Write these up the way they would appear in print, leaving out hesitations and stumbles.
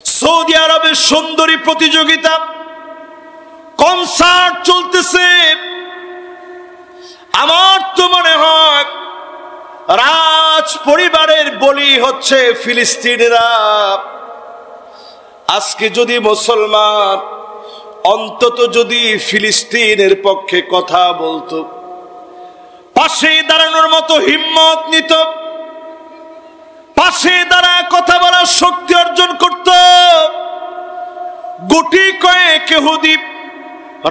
Saudi আরবের সুন্দরী প্রতিযোগিতা, কনসার্ট চলতেছে। আমার তো মনে হয় রাজ পরিবারের বলি হচ্ছে ফিলিস্তিনিরা। আজকে যদি মুসলমান অন্তত যদি ফিলিস্তিনের পক্ষে কথা বলতো, পাশে দাঁড়ানোর মতো হিম্মত নিত, পাশে দাঁড়ায় কথা বলার শক্তি অর্জন করত, গুটি কয়েক ইহুদি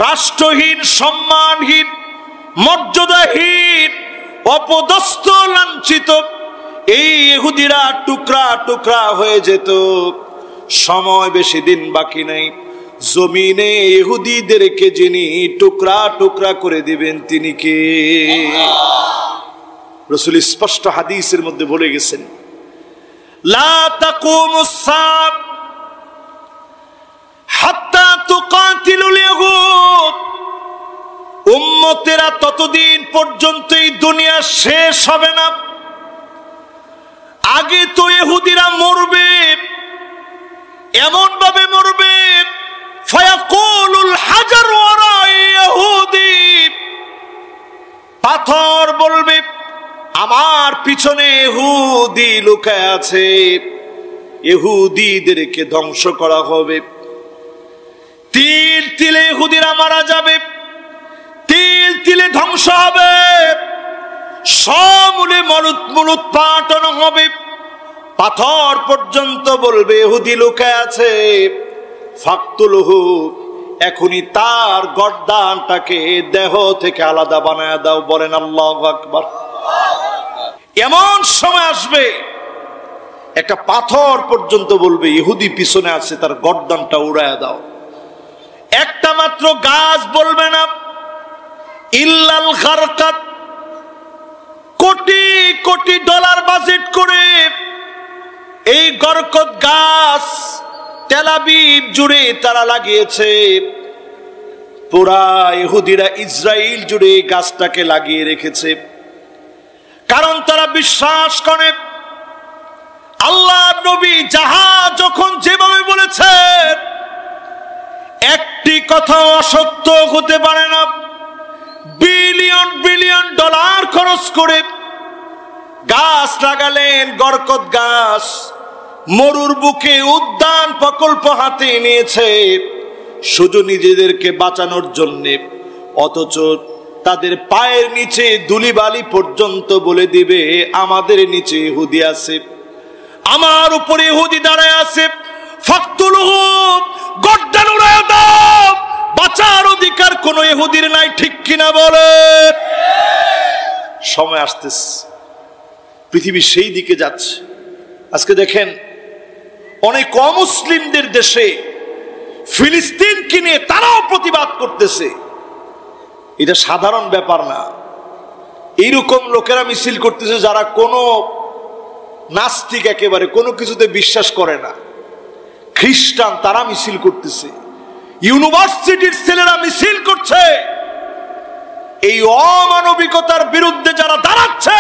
রাষ্ট্রহীন, সম্মানহীন, মর্যাদাহীন, অপদস্থ, লাঞ্ছিত এই ইহুদিরা টুকরা টুকরা হয়ে যেত। সময় বেশি দিন বাকি নেই, জমিনে ইহুদিদেরকে যিনি টুকরা টুকরা করে দিবেন তিনি কে? রাসূল স্পষ্ট হাদিসের মধ্যে বলে গেছেন, লা তাকুমুস সাআ হাত্তা তুকাতিলুল ইয়াহুদ। উম্মতেরা ততদিন পর্যন্ত এই দুনিয়া শেষ হবে না, আগে তো ইহুদিরা মরবে, এমন ভাবে মরবে, ফায়াকুলুল হাজার ওয়ারা ইহুদি, পাথর বলবে আমার পিছনে ইহুদি লুকায় আছে, ইহুদিদেরকে ধ্বংস করা হবে। তিল তিলে ইহুদিরা মারা যাবে, তিল তিলে ধ্বংস হবে, সমূলে মূলোৎপাটন হবে। পাথর পর্যন্ত বলবে ইহুদি লুকায় আছে, ফাকতুলহু, এখনই তার গর্দানটাকে দেহ থেকে আলাদা বানায় দাও। বলেন আল্লাহু আকবার। এমন সময় আসবে একটা পাথর পর্যন্ত বলবে ইহুদি পিছনে আছে, তার গর্দানটা উড়ায় দাও। একটা মাত্র গাছ বলবে না, ইল্লাল গারকাত, কোটি কোটি ডলার বাজেট করে এই গরকত গাছ তেল আবিব জুড়ে তারা লাগিয়েছে। পুরা ইহুদিরা ইসরায়েল জুড়ে গাছটাকে লাগিয়ে রেখেছে, কারণ তারা বিশ্বাস করে আল্লাহ নবী যাহা যখন যেভাবে বলেছেন একটি কথা অসত্য হতে পারে না। বিলিয়ন বিলিয়ন ডলার খরচ করে গাছ লাগালেন, গরকত গাছ, মরুর বুকে উদ্যান প্রকল্প হাতে নিয়েছে শুধু নিজেদেরকে বাঁচানোর জন্যে, অথচ তাদের পায়ের নিচে ধুলিবালি পর্যন্ত বলে দিবে আমাদের নিচে ইহুদি আছে, আমার উপরে ইহুদি দাঁড়ায় আছে, ফাকতুলহু, গর্দান উড়ায় দাও, বাঁচার অধিকার কোন ইহুদির নাই। ঠিক কিনা বলে? সময় আসতেছে, পৃথিবী সেই দিকে যাচ্ছে। আজকে দেখেন অনেক অমুসলিমদের দেশে ফিলিস্তিনকে নিয়ে তারাও প্রতিবাদ করতেছে। এটা সাধারণ ব্যাপার না। এইরকম লোকেরা মিছিল করতেছে যারা কোনো নাস্তিক, একেবারে কোনো কিছুতে বিশ্বাস করে না। খ্রিস্টান তারা মিছিল করতেছে, ইউনিভার্সিটির ছেলেরা মিছিল করছে। এই অমানবিকতার বিরুদ্ধে যারা দাঁড়াচ্ছে,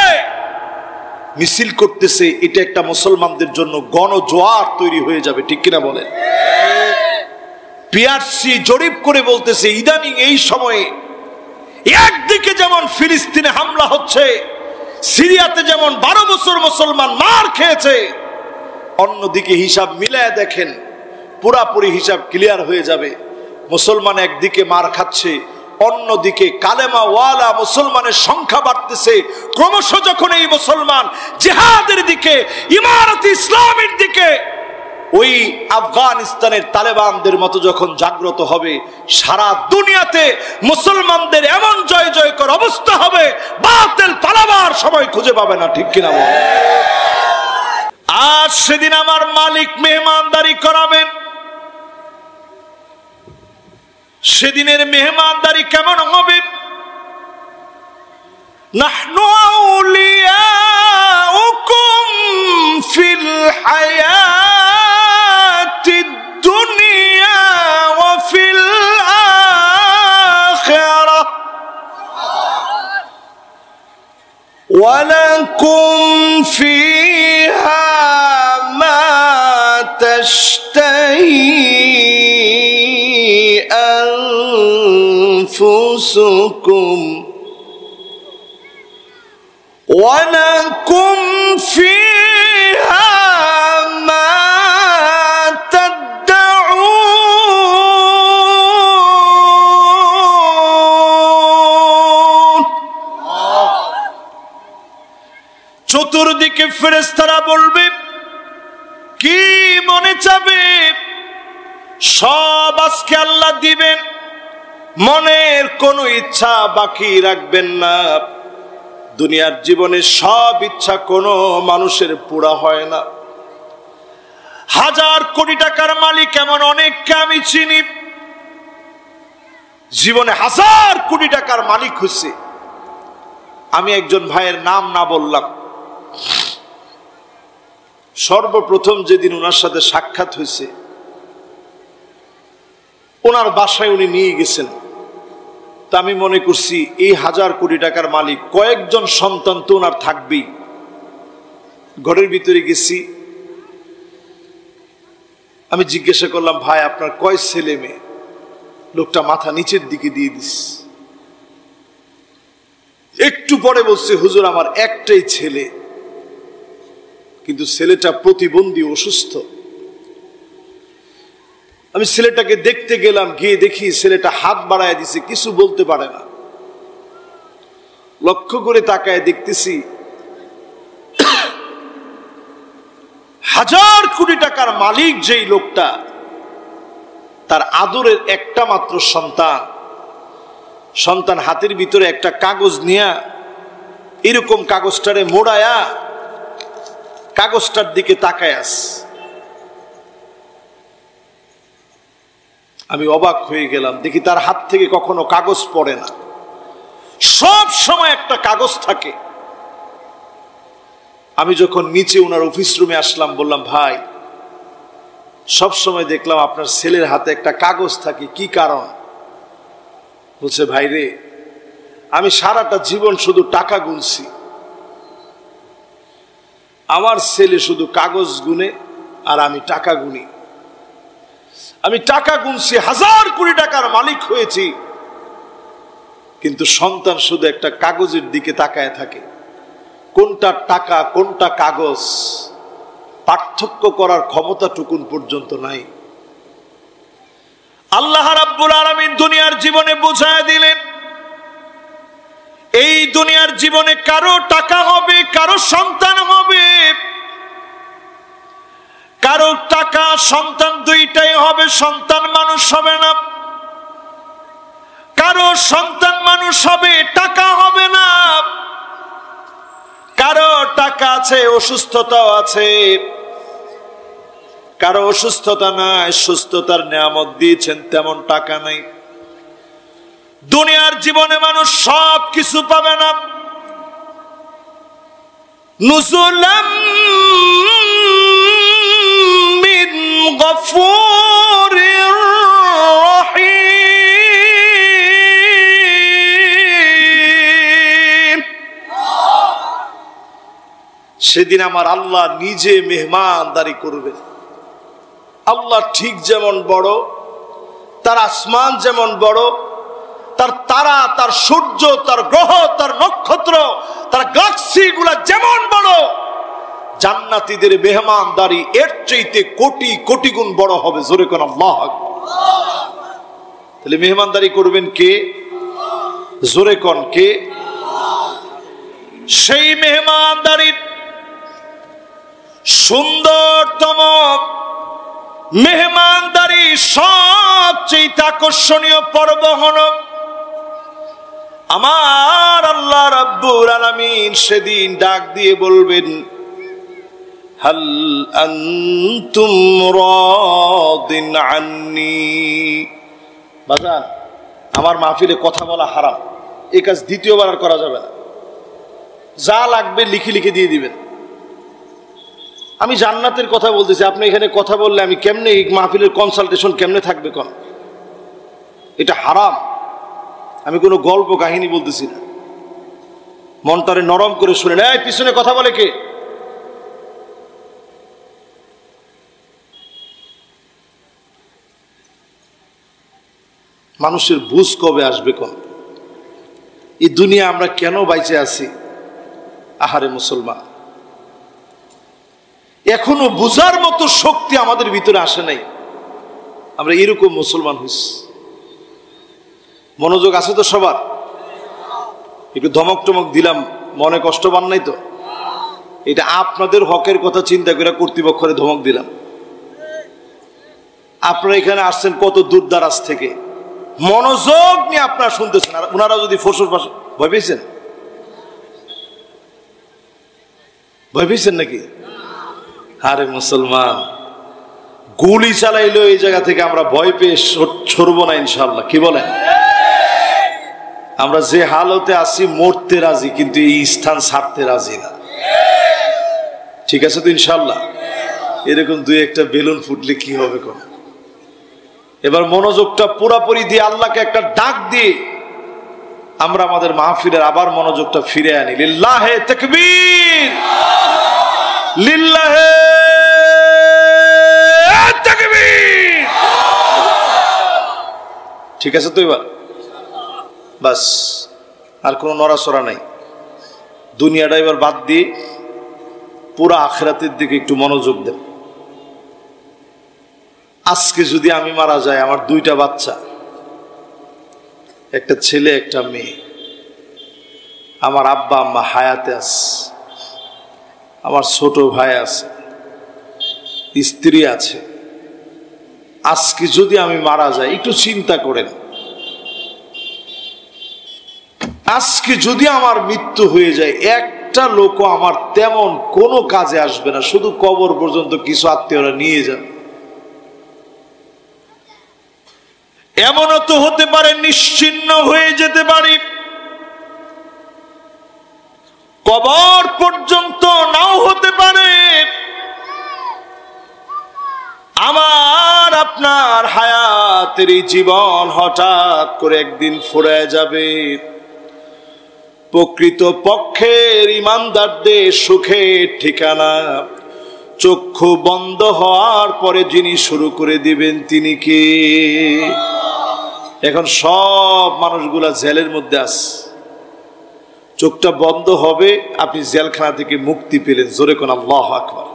মিছিল করতেছে, এটা একটা মুসলমানদের জন্য গণজোয়ার তৈরি হয়ে যাবে। ঠিক কিনা বলেন? পিআরসি জরিপ করে বলতেছে ইদানিং এই সময়ে একদিকে যেমন ফিলিস্তিনে হামলা হচ্ছে, সিরিয়াতে যেমন 12 বছর মুসলমান মার খেয়েছে, অন্যদিকে হিসাব মিলায় দেখেন পুরাপুরি হিসাব ক্লিয়ার হয়ে যাবে। মুসলমান একদিকে মার খাচ্ছে, অন্যদিকে কালেমা ওয়ালা মুসলমানের সংখ্যা বাড়তেছে। ক্রমশ যখন এই মুসলমান জিহাদের দিকে, ইমারতে ইসলামের দিকে, ওই আফগানিস্তানের তালেবানদের মতো যখন জাগ্রত হবে, সারা দুনিয়াতে মুসলমানদের এমন জয় জয়কর অবস্থা হবে, বাতিল পালাবার সময় খুঁজে পাবে না। ঠিক কিনা বল? আজ সেদিন আমার মালিক মেহমানদারি করাবেন। সেদিনের মেহমানদারি কেমন হবে? নাহনু আউলিয়াউকুম ফিল হায়াতিদ দুনিয়া ওয়া ফিল আখিরাহ ওয়া লাকুম ফিহা মা তাশতাহি أنفسكم ولكم فيها ما تدعون চতুর্দিকে ফেরেশতারা বলবে কি মনে চাবে সব আজকে আল্লাহ দিবেন মনের কোনো ইচ্ছা বাকি রাখবেন না দুনিয়ার জীবনে সব ইচ্ছা কোনো মানুষের পুরা হয় না হাজার কোটি টাকার মালিক এমন অনেককে আমি চিনি জীবনে হাজার কোটি টাকার মালিক হয়েছে আমি একজন ভাইয়ের নাম না বললাম সর্বপ্রথম যেদিন ওনার সাথে সাক্ষাৎ হয়েছে ওনার বাসায় উনি নিয়ে গেছেন তা আমি মনে করছি এই হাজার কোটি টাকার মালিক কয়েকজন সন্তান তো ওনার থাকবেই ঘরের ভিতরে গেছি আমি জিজ্ঞাসা করলাম ভাই আপনার কয় ছেলে মেয়ে লোকটা মাথা নিচের দিকে দিয়ে দিস একটু পরে বলছে হুজুর আমার একটাই ছেলে কিন্তু ছেলেটা প্রতিবন্ধী অসুস্থ আমি ছেলেটাকে দেখতে গেলাম গিয়ে দেখি ছেলেটা হাত বাড়ায় দিছে কিছু বলতে পারে না লক্ষ্য করে তাকায় দেখতেছি হাজার কোটি টাকার মালিক যেই লোকটা তার আদরের একটা মাত্র সন্তান হাতের ভিতরে একটা কাগজ নিয়া এরকম কাগজটারে মোড়ায়া কাগজটার দিকে তাকায় আস আমি অবাক হয়ে গেলাম দেখি তার হাত থেকে কখনো কাগজ পড়ে না সব সময় একটা কাগজ থাকে আমি যখন নিচে ওনার অফিস রুমে আসলাম বললাম ভাই সব সময় দেখলাম আপনার ছেলের হাতে একটা কাগজ থাকে কি কারণ বলছে ভাই রে আমি সারাটা জীবন শুধু টাকা গুনছি আমার ছেলে শুধু কাগজ গুনে আর আমি টাকা গুনি আমি টাকা গুনছি হাজার কোটি টাকার মালিক হয়েছি কিন্তু সন্তান শুধু একটা কাগজের দিকে তাকায় থাকে কোনটা টাকা কোনটা কাগজ পার্থক্য করার ক্ষমতাটুকুন পর্যন্ত নাই আল্লাহ রাব্বুল আলামিন দুনিয়ার জীবনে বোঝায় দিলেন এই দুনিয়ার জীবনে কারো টাকা হবে কারো সন্তান হবে কারো টাকা সন্তান দুইটাই হবে সন্তান মানুষ হবে না কারো সন্তান মানুষ হবে টাকা হবে না কারো টাকা আছে অসুস্থতাও আছে কারো অসুস্থতা নাই সুস্থতার নিয়ামত দিয়েছেন তেমন টাকা নাই দুনিয়ার জীবনে মানুষ সব কিছু পাবে না নুজুলাম মিন গফুরির রহিম সেদিন আমার আল্লাহ নিজে মেহমানদারি করবেন আল্লাহ ঠিক যেমন বড় তার আসমান যেমন বড় তার তারা তার সূর্য তার গ্রহ তার নক্ষত্র তার গ্যালাক্সি গুলা যেমন বড় জান্নাতীদের মেহমানদারি এর চাইতে কোটি কোটি গুণ বড় হবে জোরে কোন আল্লাহ তাহলে মেহমানদারি করবেন কে জোরে কোন কে সেই মেহমানদারির সুন্দরতম মেহমানদারি সবচেয়ে আকর্ষণীয় পর্ব হলো আমার আল্লাহ রাব্বুল আলামিন সেদিন ডাক দিয়ে বলবেন হাল আনতুম রাদিন আন্নি বাজান আমার মাহফিলে কথা বলা হারাম এই কাজ দ্বিতীয়বার আর করা যাবে না যা লাগবে লিখে লিখে দিয়ে দিবেন আমি জান্নাতের কথা বলতেছি আপনি এখানে কথা বললে আমি কেমনে এই মাহফিলের কনসালটেশন কেমনে থাকবে কোন এটা হারাম আমি কোনো গল্প কাহিনী বলতেছি না মনটারে নরম করে শুনেন এই পিছনে কথা বলে কে মানুষের বুঝ কবে আসবে কোন? এই দুনিয়া আমরা কেন বাইচে আছি? আহারে মুসলমান, এখনো বুঝার মতো শক্তি আমাদের ভিতরে আসে নাই। আমরা এরকম মুসলমান হইছি। মনোযোগ আছে তো সবার? একটু ধমক টমক দিলাম, মনে কষ্ট পান নাই তো? এটা আপনাদের হকের কথা চিন্তা করে কর্তৃপক্ষরে ধমক দিলাম। আপনারা এখানে আসছেন কত দূর দারাজ থেকে, মনোযোগ নিয়ে আপনারা শুনতেছেন, আর ওনারা যদি ফসল ফাঁস ভয় পেয়েছেন? ভয় পেয়েছেন নাকি? আরে মুসলমান, গুলি চালাইলো এই জায়গা থেকে আমরা ভয় পেয়ে সরবো না ইনশাল্লাহ। কি বলেন? আমরা যে হালতে আছি মরতে রাজি, কিন্তু এই স্থান ছাড়তে রাজি না। ঠিক আছে তো ইনশাল্লাহ? এরকম দুই একটা বেলুন ফুটলে কি হবে কোন? এবার মনোযোগটা পুরাপুরি দিয়ে আল্লাহকে একটা ডাক দিয়ে আমরা আমাদের মাহফিলের আবার মনোযোগটা ফিরে আনি। লিল্লাহে তাকবীর, লিল্লাহে তাকবীর। ঠিক আছে তো? এবার বাস, আর কোনো নড়াচড়া নাই। দুনিয়াটা এবার বাদ দিয়ে পুরা আখিরাতের দিকে একটু মনোযোগ দেন। আজকে যদি আমি মারা যাই, আমার দুইটা বাচ্চা, একটা ছেলে একটা মেয়ে, আমার আব্বা আম্মা হায়াতে আছে, আমার ছোট ভাই আছে, স্ত্রী আছে। আজকে যদি আমি মারা যাই, একটু চিন্তা করেন, আজকে যদি আমার মৃত্যু হয়ে যায়, একটা লোকও আমার তেমন কোনো কাজে আসবে না, শুধু কবর পর্যন্ত কিছু আত্মীয়রা নিয়ে যাবে। এমনও তো হতে পারে নিশ্চিহ্ন হয়ে যেতে পারি, কবর পর্যন্ত নাও হতে পারে। আমার আপনার হায়াতের জীবন হঠাৎ করে একদিন ফুরায় যাবে। প্রকৃত পক্ষের ইমানদারদের সুখের ঠিকানা চক্ষু বন্ধ হওয়ার পরে যিনি শুরু করে দিবেন তিনি কে? এখন সব মানুষগুলা জেলের মধ্যে আছে, চোখটা বন্ধ হবে, আপনি জেলখানা থেকে মুক্তি পেলেন। জোরে কোন আল্লাহু আকবার।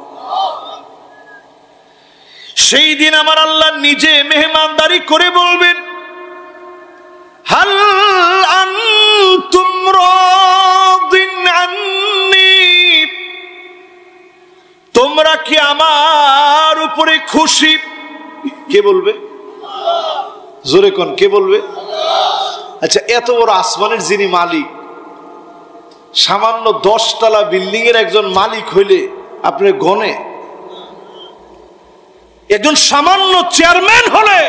সেই দিন আমার আল্লাহ নিজে মেহমানদারি করে বলবেন, হাল আনতুম রাদিন আন্নি, তোমরা কি আমার উপরে খুশি? কে বলবে? জোরে কোন, কে বলবে? আচ্ছা, এত বড় আসমানের যিনি মালিক, সামান্য 10 তলা বিল্ডিং এর একজন মালিক হইলে আপনি গনে? একজন সামান্য চেয়ারম্যান হলে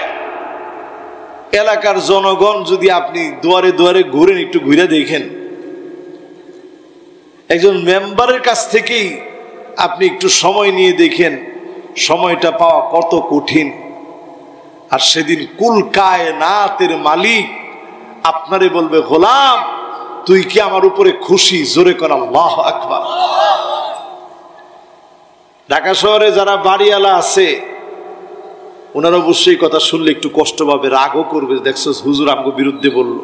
এলাকার জনগণ যদি আপনি দুয়ারে দুয়ারে ঘুরেন, একটু ঘুরে দেখেন, একজন মেম্বারের কাছ থেকেই আপনি একটু সময় নিয়ে দেখেন, সময়টা পাওয়া কত কঠিন। আর সেদিন কুল কায়নাতের মালিক আপনারে বলবে, গোলাম তুই কি আমার উপরে খুশি? জোরে কর আল্লাহু আকবার। ঢাকা শহরে যারা বাড়িওয়ালা আছে, ওনারা অবশ্যই কথা শুনলে একটু কষ্ট পাবে, রাগও করবে, দেখছো হুজুর আমগো বিরুদ্ধে বলল।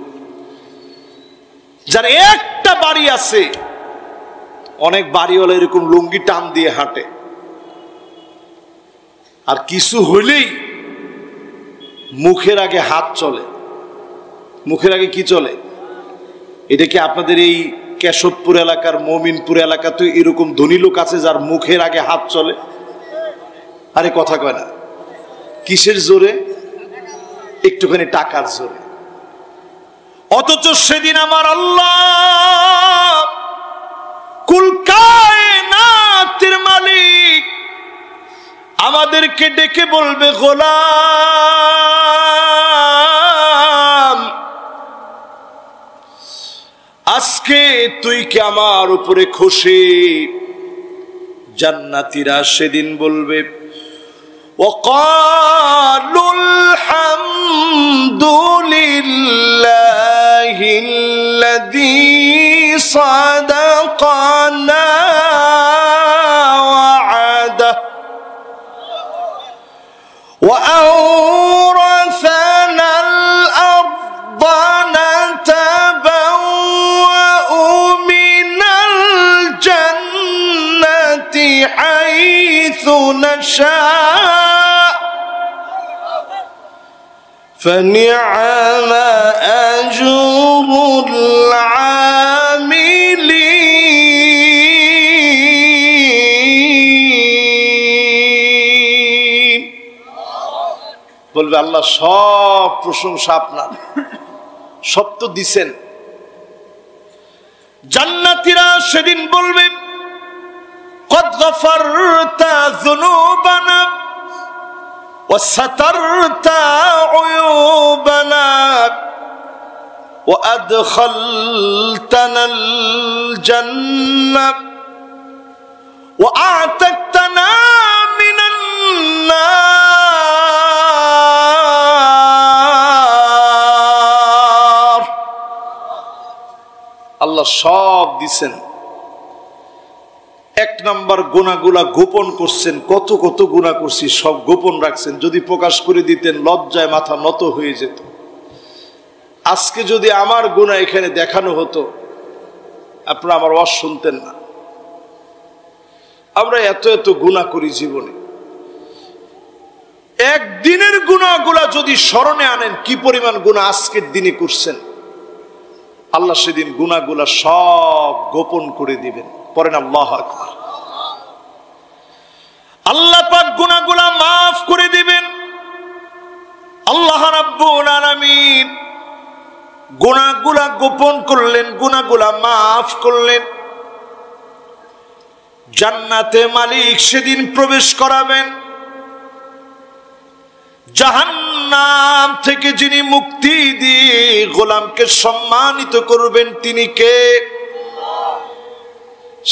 যার একটা বাড়ি আছে, অনেক বাড়িওয়ালা এরকম লুঙ্গি টান দিয়ে হাঁটে, আর কিছু হইলেই মুখের আগে হাত চলে। মুখের আগে কি চলে? এটা কি আপনাদের এই কেশবপুর এলাকার, মমিনপুর এলাকাতে এরকম ধনী লোক আছে যার মুখের আগে হাত চলে? আরে কথা কয় না। কিসের জোরে? একটুখানি টাকার জোরে। অথচ সেদিন আমার আল্লাহ কুল কায়নাতের মালিক আমাদেরকে ডেকে বলবে, গোলাম আজকে তুই কি আমার উপরে খুশি? জান্নাতীরা সেদিন বলবে, وقالوا الحمد لله الذي صدقنا وعده وأورثنا الأرض نشاء فنعم أجر العاملين বলবে আল্লাহ সব প্রশংসা আপনার, সব তো দিছেন। জান্নাতীরা সেদিন বলবে قد غفرت ذنوبنا وسترت عيوبنا وأدخلتنا الجنة وأعتقتنا من النار আল্লাহ সব দিছেন। এক নাম্বার গুনাহগুলা গোপন করছেন, কত কত গুনাহ করছি সব গোপন রাখছেন। যদি প্রকাশ করে দিতেন লজ্জায় মাথা নত হয়ে যেত। আজকে যদি আমার গুনাহ এখানে দেখানো হতো আপনারা আমার ওয়াজ শুনতেন না। আমরা এত এত গুনাহ করি জীবনে, একদিনের গুনাহগুলা যদি স্মরণে আনেন কি পরিমাণ গুনাহ আজকের দিনে করছেন, আল্লাহ সেদিন গুনাহগুলা সব গোপন করে দিবেন। পড়েন আল্লাহু আকবার। আল্লাহ পাক গুনাহগুলা মাফ করে দিবেন। আল্লাহ রাব্বুল আলামিন গুনাহগুলা গোপন করলেন, গুনাহগুলা মাফ করলেন। জান্নাতে মালিক সেদিন প্রবেশ করাবেন। জাহান্নাম থেকে যিনি মুক্তি দিয়ে গোলামকে সম্মানিত করবেন তিনি কে?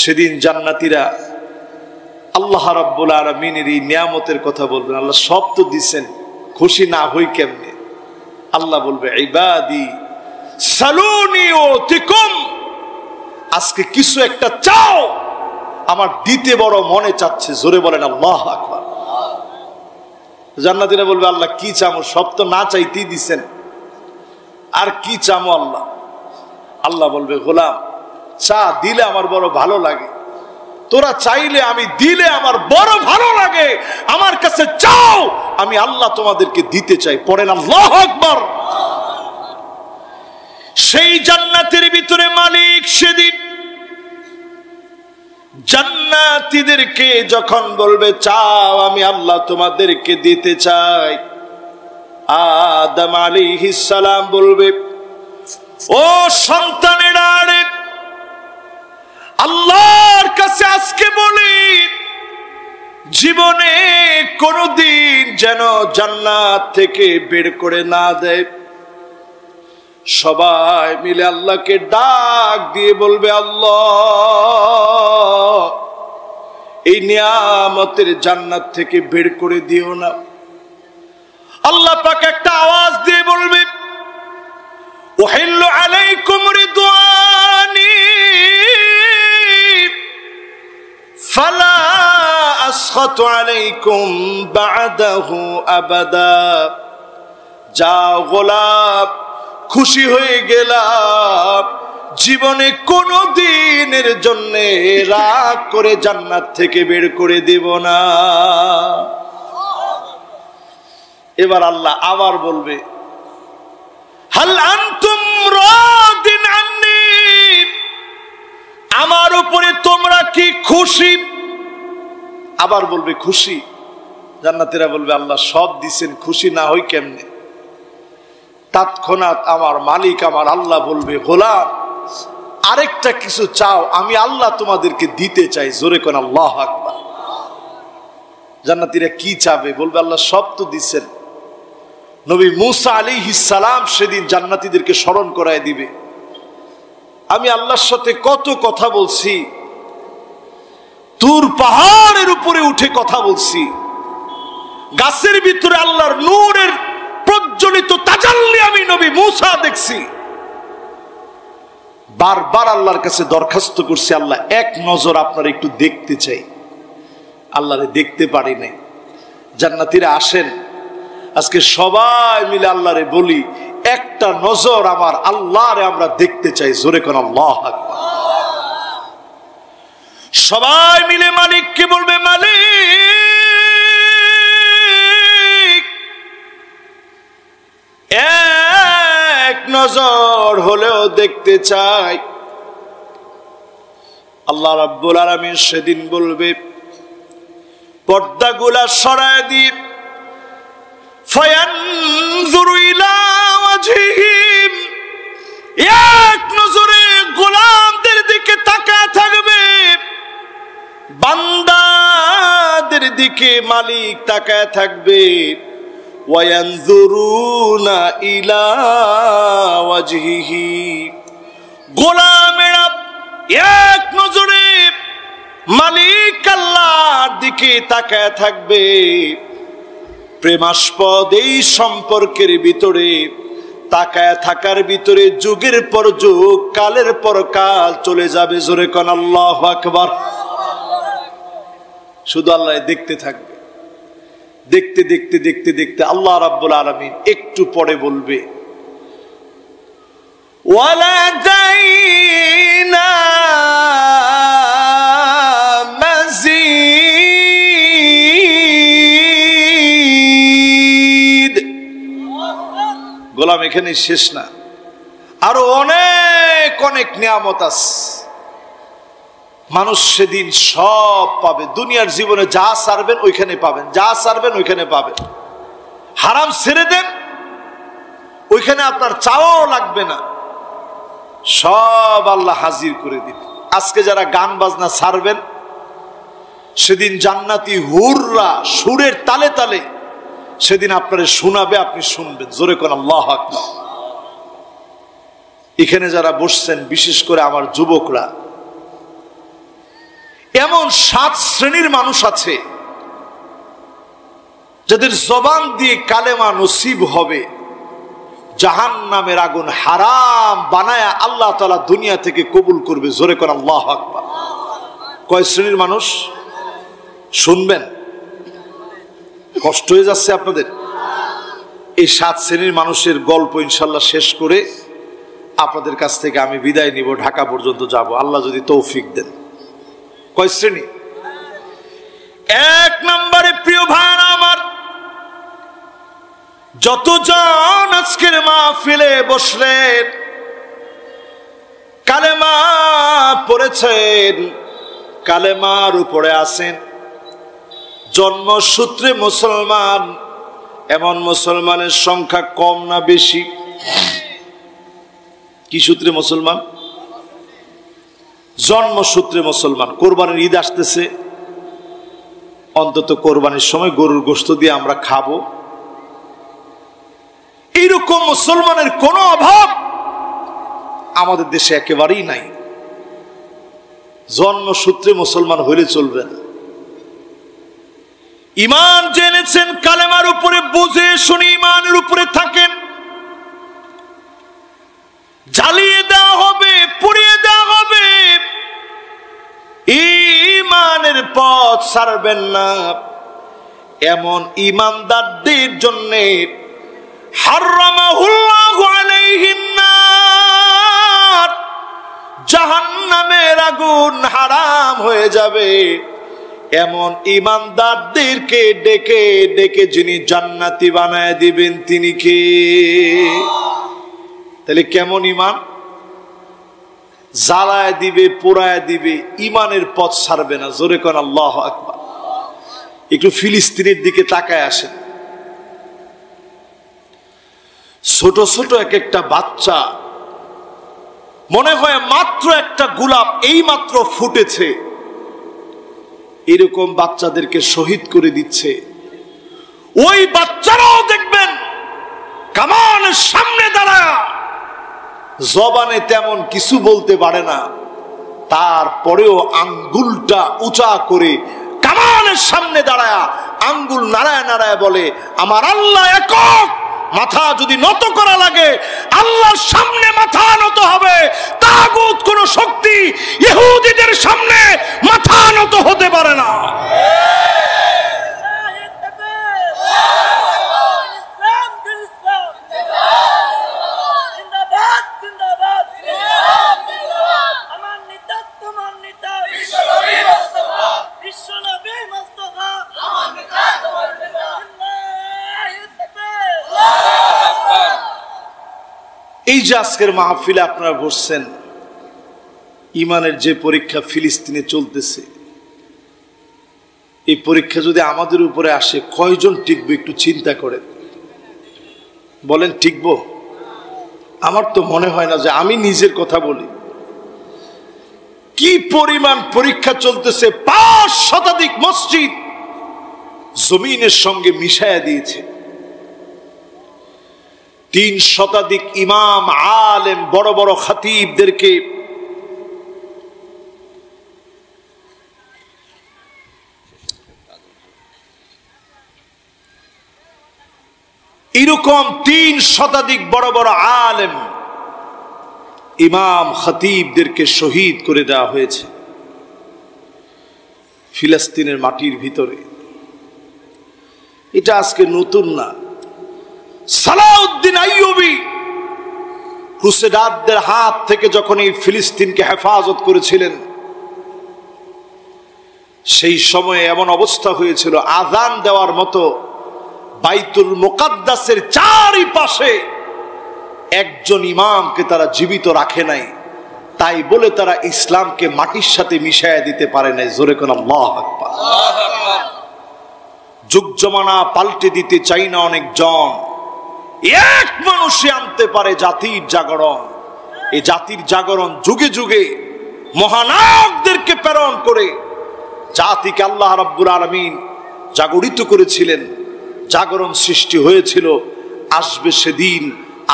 সেদিন জান্নাতীরা আল্লাহ রাব্বুল আলামিনের এই নিয়ামতের কথা বলবেন, আল্লাহ সব তো দিছেন, খুশি না হই কেমনে? আল্লাহ বলবে ইবাদি সালুনি ওতিকুম, আজকে কিছু একটা চাও, আমার দিতে বড় মনে চাচ্ছে। জোরে বলেন আল্লাহু আকবার। জান্নাতীরা বলবে আল্লাহ কি চামো, সব তো না চাইতেই দিছেন, আর কি চামো আল্লাহ? আল্লাহ বলবে গোলাম চা দিলে আমার বড় ভালো লাগে, তোরা চাইলে আমি দিলে আমার বড় ভালো লাগে, আমার কাছে চাও, আমি আল্লাহ তোমাদেরকে দিতে চাই। পড়েন আল্লাহু আকবার। সেই জান্নাতের ভিতরে মালিক সেদিন জান্নাতীদেরকে যখন বলবে চাও, আমি আল্লাহ তোমাদেরকে দিতে চাই, আদম আলাইহিস সালাম বলবে ও সন্তানেরা, আল্লাহর কাছে আজকে বলি জীবনে কোনদিন যেন জান্নাত থেকে বের করে না দেয়। সবাই মিলে আল্লাহকে ডাক দিয়ে বলবে আল্লাহ এই নিয়ামতের জান্নাত থেকে বের করে দিও না। আল্লাহ পাক একটা আওয়াজ দিয়ে বলবে উহিল্লু আলাইকুম রিদওয়ানি ফালা আসখাতু আলাইকুম বা'দাহু আবাদা। যাও গোলাম, খুশি হয়ে গেলাম, জীবনে কোনো দিনের জন্য রাগ করে জান্নাত থেকে বের করে দেব না। এবার আল্লাহ আবার বলবে হাল আনতুম রাদিন আন্নি, আমার উপরে তোমরা কি খুশি? আবার বলবে খুশি। জান্নাতীরা বলবে আল্লাহ সব দিছেন, খুশি না হই কেমনে? তৎক্ষণাৎ আমার মালিক আমার আল্লাহ বলবে গোলাম আরেকটা কিছু চাও, আমি আল্লাহ তোমাদেরকে দিতে চাই। জোরে কোন আল্লাহু আকবার। জান্নাতীরা কি চাবে? বলবে আল্লাহ সব তো দিছেন। নবী মুসা আলাইহিস সালাম সেদিন জান্নাতীদেরকে স্মরণ করায় দিবে, আমি আল্লাহর সাথে কত কথা বলছি, তুর পাহাড়ের উপরে উঠে কথা বলছি, গাছের ভিতরে আল্লাহর নূরের প্রজ্বলিত তাজাল্লি আমি নবী মুসা দেখছি। বারবার আল্লাহর কাছে দরখাস্ত করছি আল্লাহ এক নজর আপনার একটু দেখতে চাই, আল্লাহরে দেখতে পারি নাই। জান্নাতীরা আসেন, আজকে সবাই মিলে আল্লাহরে বলি একটা নজর আমার আল্লাহরে আমরা দেখতে চাই। জোরে কোন আল্লাহু আকবার। সবাই মিলে মালিককে বলবে মালিক নজর হলেও দেখতে চাই। আল্লাহ রাব্বুল আলামিন সেদিন বলবে, পর্দাগুলা সরায় দিয়ে ফায়ানজুরু ইলা ওয়াজহিহিম, এক নজরে গোলামদের দিকে তাকায় থাকবে, বান্দাদের দিকে মালিক তাকায় থাকবে। ওয়ায়ানজুরুনা ইলা ওয়াজহিহি, গোলামেরা এক নজরে মালিক আল্লাহর দিকে তাকায় থাকবে। প্রেমাস্পদ এই সম্পর্কের ভিতরে তাকায় থাকার ভিতরে যুগের পর যুগ, কালের পর কাল চলে যাবে। জোরে কোন আল্লাহু আকবার। শুধু আল্লাহ দেখতে থাকবে, দেখতে দেখতে দেখতে দেখতে আল্লাহ রাব্বুল আলামিন একটু পরে বলবে, ওয়ালাদাইনা মাজিদ। গোলাম এখানে শেষ না, আরো অনেক অনেক নিয়ামত আছে। মানুষ সেদিন সব পাবে। দুনিয়ার জীবনে যা ছাড়বেন ওইখানে পাবেন, যা ছাড়বেন ওইখানে পাবেন। হারাম ছেড়ে দেন, ওইখানে আপনার চাওয়াও লাগবে না, সব আল্লাহ হাজির করে দিবে। আজকে যারা গান বাজনা ছাড়বেন, সেদিন জান্নাতি হুররা সুরের তালে তালে সেদিন আপনারে শোনাবে, আপনি শুনবেন। জোরে কোন আল্লাহু আকবার। এখানে যারা বসছেন, বিশেষ করে আমার যুবকরা, এমন 7 শ্রেণীর মানুষ আছে যাদের জবান দিয়ে কালেমা নসিব হবে, জাহান্নামের আগুন হারাম বানায়া আল্লাহ তাআলা দুনিয়া থেকে কবুল করবে। জোরে কোন আল্লাহু আকবার। কয় শ্রেণীর মানুষ শুনবেন? কষ্ট হয়ে যাচ্ছে আপনাদের? এই 7 শ্রেণীর মানুষের গল্প ইনশাল্লাহ শেষ করে আপনাদের কাছ থেকে আমি বিদায় নিব, ঢাকা পর্যন্ত যাব, আল্লাহ যদি তৌফিক দেন। কয় শ্রেণী? 1 নম্বরে প্রিয় ভাইরা আমার, যতজন আজকের মাহফিলে বসলেন, কালেমা পড়েছেন, কালেমার উপরে আছেন, জন্মসূত্রে মুসলমান, এমন মুসলমানের সংখ্যা কম না বেশি? কি সূত্রে মুসলমান? জন্মসূত্রে মুসলমান। কোরবানির ঈদ আসতেছে, অন্তত কোরবানির সময় গরুর গোশত দিয়ে আমরা খাবো, এইরকম মুসলমানের কোনো অভাব আমাদের দেশে একেবারেই নাই। জন্মসূত্রে মুসলমান হইলে চলবে না। ঈমান জেনেছেন, কালেমার উপরে বুঝে শুনে ঈমানের উপরে থাকেন। জ্বালিয়ে দেওয়া হবে, পুড়িয়ে দেওয়া হবে, ঈমানের পথ ছাড়বেন না। এমন ঈমানদারদের জন্য হারামাহুল্লাহু আলাইহিন নার, জাহান্নামের আগুন হারাম হয়ে যাবে। এমন ঈমানদারদেরকে ডেকে ডেকে যিনি জান্নাতি বানায় দিবেন তিনি কে? তাহলে কেমন ঈমান? জ্বালায় দিবে, পোড়ায় দিবে, ঈমানের পথ ছাড়বে না। জোরে কোন আল্লাহু আকবার। একটু ফিলিস্তিনের দিকে তাকায় আসেন। ছোট ছোট এক একটা বাচ্চা, মনে হয় মাত্র একটা গোলাপ এই মাত্র ফুটেছে, এরকম বাচ্চাদেরকে শহীদ করে দিচ্ছে। ওই বাচ্চারাও দেখবেন কামানের সামনে দাঁড়ায়, জবানে তেমন কিছু বলতে পারে না, তারপরেও আঙ্গুলটা উঁচা করে কামানের সামনে দাঁড়ায় আঙ্গুল নাড়ায় নাড়ায় বলে, আমার আল্লাহ একক। মাথা যদি নত করা লাগে, আল্লাহর সামনে মাথা নত হবে। তাগুত কোন শক্তি ইহুদিদের সামনে মাথা নত হতে পারে না। এই যে আজকের মাহফিলে আপনারা বসছেন, ইমানের যে পরীক্ষা ফিলিস্তিনে চলতেছে, এই পরীক্ষা যদি আমাদের উপরে আসে কয়জন টিকবে একটু চিন্তা করেন, বলেন টিকবো? আমার তো মনে হয় না, যে আমি নিজের কথা বলি, কি পরিমাণ পরীক্ষা চলতেছে। 5 শতাধিক মসজিদ জমিনের সঙ্গে মিশায়া দিয়েছে। 3 শতাধিক ইমাম আলেম বড় বড় খতিবদেরকে এরকম 3 শতাধিক বড় বড় আলেম ইমাম খতিবদেরকে শহীদ করে দেওয়া হয়েছে ফিলিস্তিনের মাটির ভিতরে। এটা আজকে নতুন না। সালাউদ্দিন আইয়ুবী ক্রুসেডারদের হাত থেকে যখন এই ফিলিস্তিনকে হেফাজত করেছিলেন, সেই সময়ে এমন অবস্থা হয়েছিল, আযান দেওয়ার মতো বাইতুল মুকাদ্দাসের চারিপাশে একজন ইমামকে তারা জীবিত রাখে নাই। তাই বলে তারা ইসলামকে মাটির সাথে মিশাইয়া দিতে পারে নাই। জোরে কোন আল্লাহু আকবার। যুগ জমানা পাল্টে দিতে চাই না অনেকজন, এক মানুষে আনতে পারে জাতির জাগরণ। এই জাতির জাগরণ যুগে যুগে মহানায়কদেরকে প্রেরণ করে জাতিকে আল্লাহ রাব্বুল আলামিন জাগরিত করেছিলেন। জাগরণ সৃষ্টি হয়েছিল। আসবে সেদিন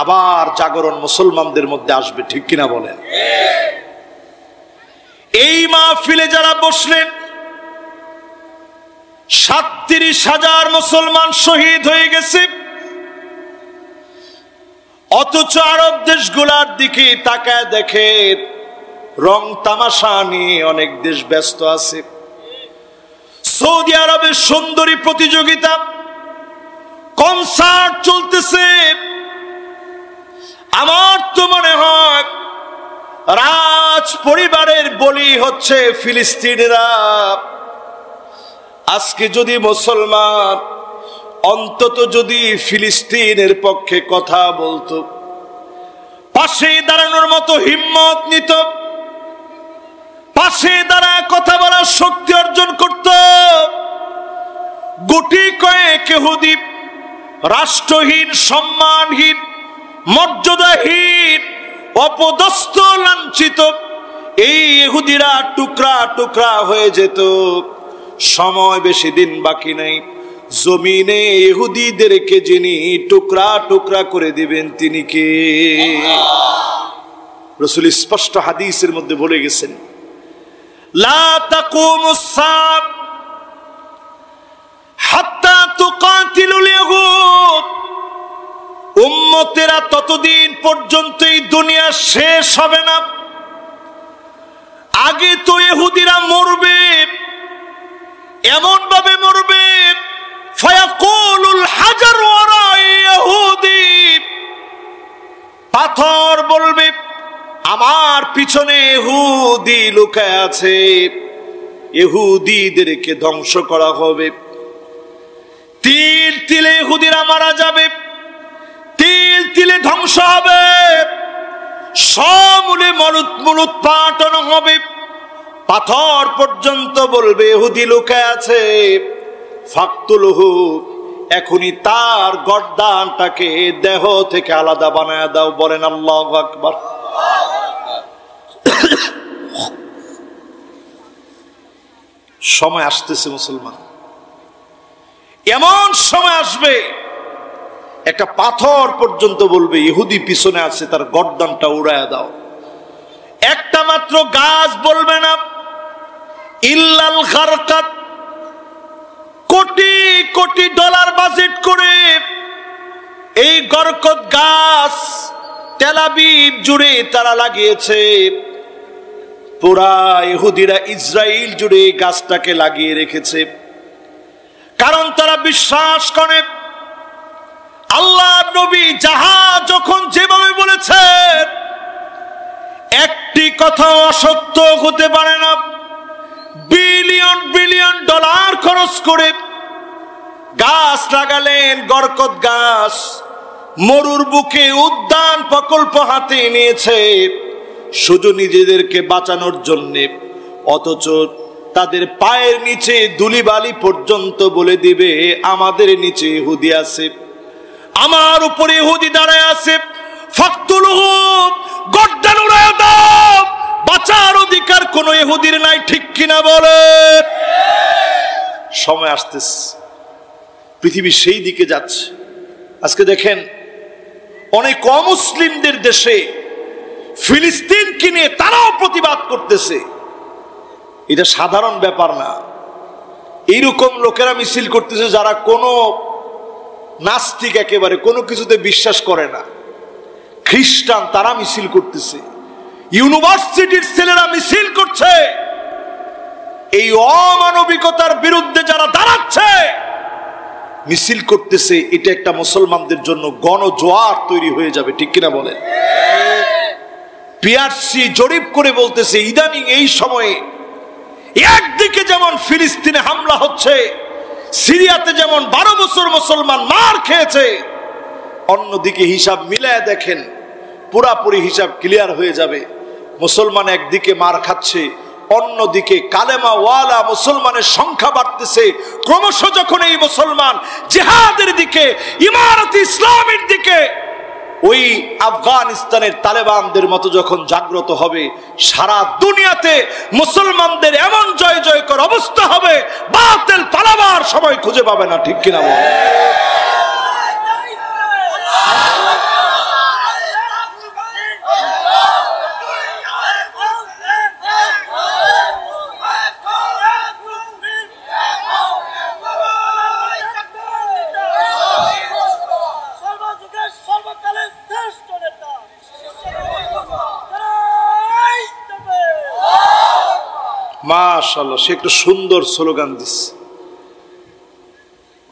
আবার জাগরণ মুসলমানদের মধ্যে আসবে, ঠিক কিনা বলেন? এই মাহফিলে যারা বসলেন, 37,000 মুসলমান শহীদ হয়ে গেছে, অথচ আরব দেশগুলার দিকে তাকায় দেখে রং তামাশা নিয়ে অনেক দেশ ব্যস্ত আছে। সৌদি আরবের সুন্দরী প্রতিযোগিতা, কনসার্ট চলতেছে। আমার তো মনে হয় রাজ পরিবারের বলি হচ্ছে ফিলিস্তিনিরা। আজকে যদি মুসলমান অন্তত যদি ফিলিস্তিনের পক্ষে কথা বলতো, পাশে দাঁড়ানোর মতো হিম্মত নিত, পাশে দাঁড়ায় কথা বলার শক্তি অর্জন করত, গুটি কয়েক ইহুদি রাষ্ট্রহীন, সম্মানহীন, মর্যাদাহীন, অপদস্থ, লাঞ্ছিত এই ইহুদিরা টুকরা টুকরা হয়ে যেত। সময় বেশি দিন বাকি নেই, জমিনে ইহুদিদেরকে যিনি টুকরা টুকরা করে দিবেন তিনি কে? রাসূল স্পষ্ট হাদিসের মধ্যে বলে গেছেন, লা তাকুমুস সাআত হাত্তা তুকাতিলুল ইহুদ। উম্মতেরা ততদিন পর্যন্ত এই দুনিয়া শেষ হবে না, আগে তো ইহুদিরা মরবে, এমন ভাবে মরবে, ফায়াকুলুল হাজার ওয়ারা ইহুদি, পাথর বলবে আমার পিছনে ইহুদি লুকায় আছে, ইহুদিদেরকে ধ্বংস করা হবে। তিল তিলে ইহুদিরা মারা যাবে, তিল তিলে ধ্বংস হবে, সমূলে মূলোৎপাটন হবে। পাথর পর্যন্ত বলবে ইহুদি লুকায় আছে, ফাকতুলহু, এখনই তার গর্দানটাকে দেহ থেকে আলাদা বানায় দাও। বলেন আল্লাহু আকবার। সময় আসতেছে মুসলমান, এমন সময় আসবে একটা পাথর পর্যন্ত বলবে ইহুদি পিছনে আছে, তার গর্দানটা উড়ায় দাও। একটা মাত্র গাছ বলবে না, ইল্লাল গারকাত, কোটি কোটি ডলার বাজেট করে এই গরকত গাছ তেল আবিব জুড়ে তারা লাগিয়েছে। পুরা ইহুদিরা ইসরায়েল জুড়ে এই গাছটাকে লাগিয়ে রেখেছে, কারণ তারা বিশ্বাস করে আল্লাহ নবী যাহা যখন যেভাবে বলেছেন একটি কথা অসত্য হতে পারে না। বিলিয়ন বিলিয়ন ডলার খরচ করে গাছ লাগালেন, বরকত গাছ, মরুর বুকে উদ্যান প্রকল্প হাতে নিয়েছে শুধু নিজেদেরকে বাঁচানোর জন্য, অথচ তাদের পায়ের নিচে ধুলিবালি পর্যন্ত বলে দিবে আমাদের নিচে ইহুদি আছে, আমার উপরে ইহুদি দাঁড়ায় আছে, ফাকতুলহু, গর্দান উড়ায় দাও, বাঁচার অধিকার কোন ইহুদির নাই। ঠিক কিনা বলে? সময় আসতেছে, পৃথিবী সেই দিকে যাচ্ছে। আজকে দেখেন অনেক অমুসলিমদের দেশে ফিলিস্তিনকে নিয়ে তারাও প্রতিবাদ করতেছে। এটা সাধারণ ব্যাপার না। এইরকম লোকেরা মিছিল করতেছে যারা কোনো নাস্তিক, একেবারে কোনো কিছুতে বিশ্বাস করে না। খ্রিস্টান তারা মিছিল করতেছে, ইউনিভার্সিটির ছেলেরা মিছিল করছে। এই অমানবিকতার বিরুদ্ধে যারা দাঁড়াচ্ছে, মিছিল করতেছে, এটা একটা মুসলমানদের জন্য গণজোয়ার তৈরি হয়ে যাবে। ঠিক কিনা বলেন? পিআরসি জরিপ করে বলতেছে ইদানিং এই সময়ে একদিকে যেমন ফিলিস্তিনে হামলা হচ্ছে, সিরিয়াতে যেমন 12 বছর মুসলমান মার খেয়েছে, অন্যদিকে হিসাব মিলায় দেখেন পুরাপুরি হিসাব ক্লিয়ার হয়ে যাবে। মুসলমান একদিকে মার খাচ্ছে, অন্যদিকে কালেমা ওয়ালা মুসলমানের সংখ্যা বাড়তেছে। ক্রমশ যখন এই মুসলমান জিহাদের দিকে, ইমারত ইসলামের দিকে, ওই আফগানিস্তানের তালেবানদের মতো যখন জাগ্রত হবে, সারা দুনিয়াতে মুসলমানদের এমন জয় জয়কর অবস্থা হবে, বাতিল পালাবার সময় খুঁজে পাবে না। ঠিক কিনা বল? মাশাআল্লাহ, সে একটা সুন্দর স্লোগান দিচ্ছে।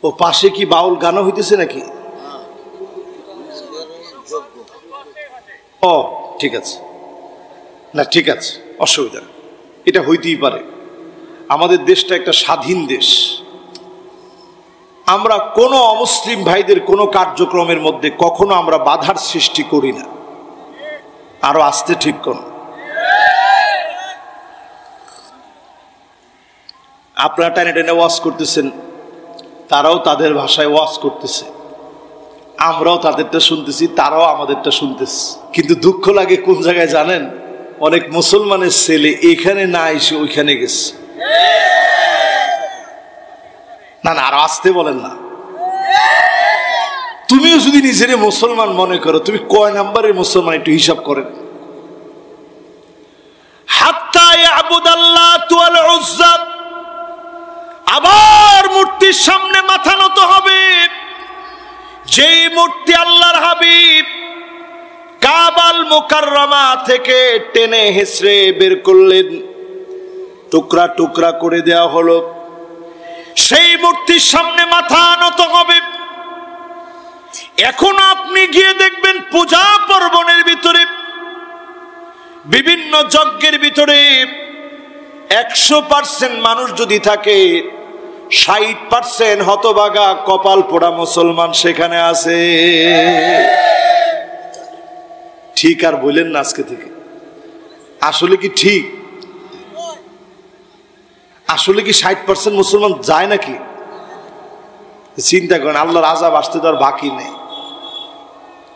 ও পাশে কি বাউল গানও হইতেছে নাকি? ও ঠিক আছে, না ঠিক আছে, অসুবিধা নেই, এটা হইতেই পারে। আমাদের দেশটা একটা স্বাধীন দেশ। আমরা কোনো অমুসলিম ভাইদের কোনো কার্যক্রমের মধ্যে কখনো আমরা বাধার সৃষ্টি করি না। আরো আসতে ঠিক কোন আপনারা টেনে টেনে ওয়াজ করতেছেন, তারাও তাদের ভাষায় ওয়াজ করতেছে, আমরাও তাদেরটা শুনতেছি, তারাও আমাদেরটা শুনতেছে। কিন্তু দুঃখ লাগে কোন জায়গায় জানেন? অনেক মুসলমানের ছেলে এখানে না এসে ওইখানে গেছে। না না, আরো আসতে বলেন না। তুমিও যদি নিজের মুসলমান মনে করো, তুমি কয় নাম্বারের মুসলমান একটু হিসাব করেন। হাত্তা ইয়াবুদাল্লাতু ওয়াল উজ্জা, আবার মূর্তির সামনে মাথা নত হবে। যেই মূর্তি আল্লাহর হাবিব কাবাল মুকাররমা থেকে টেনে হেসড়ে বের করলেন, টুকরা টুকরা করে দেওয়া হলো, সেই মূর্তির সামনে মাথা নত হবে। এখন আপনি গিয়ে দেখবেন পূজা পার্বণের ভিতরে, বিভিন্ন যজ্ঞের ভিতরে 100% মানুষ যদি থাকে, 60% হতভাগা কপাল পোড়া মুসলমান সেখানে আছে। ঠিক আর বললেন না আজকে থেকে? আসলে কি ঠিক? আসলে কি 60% মুসলমান যায় নাকি? চিন্তা করেন, আল্লাহর আযাব আসতে তো আর বাকি নেই,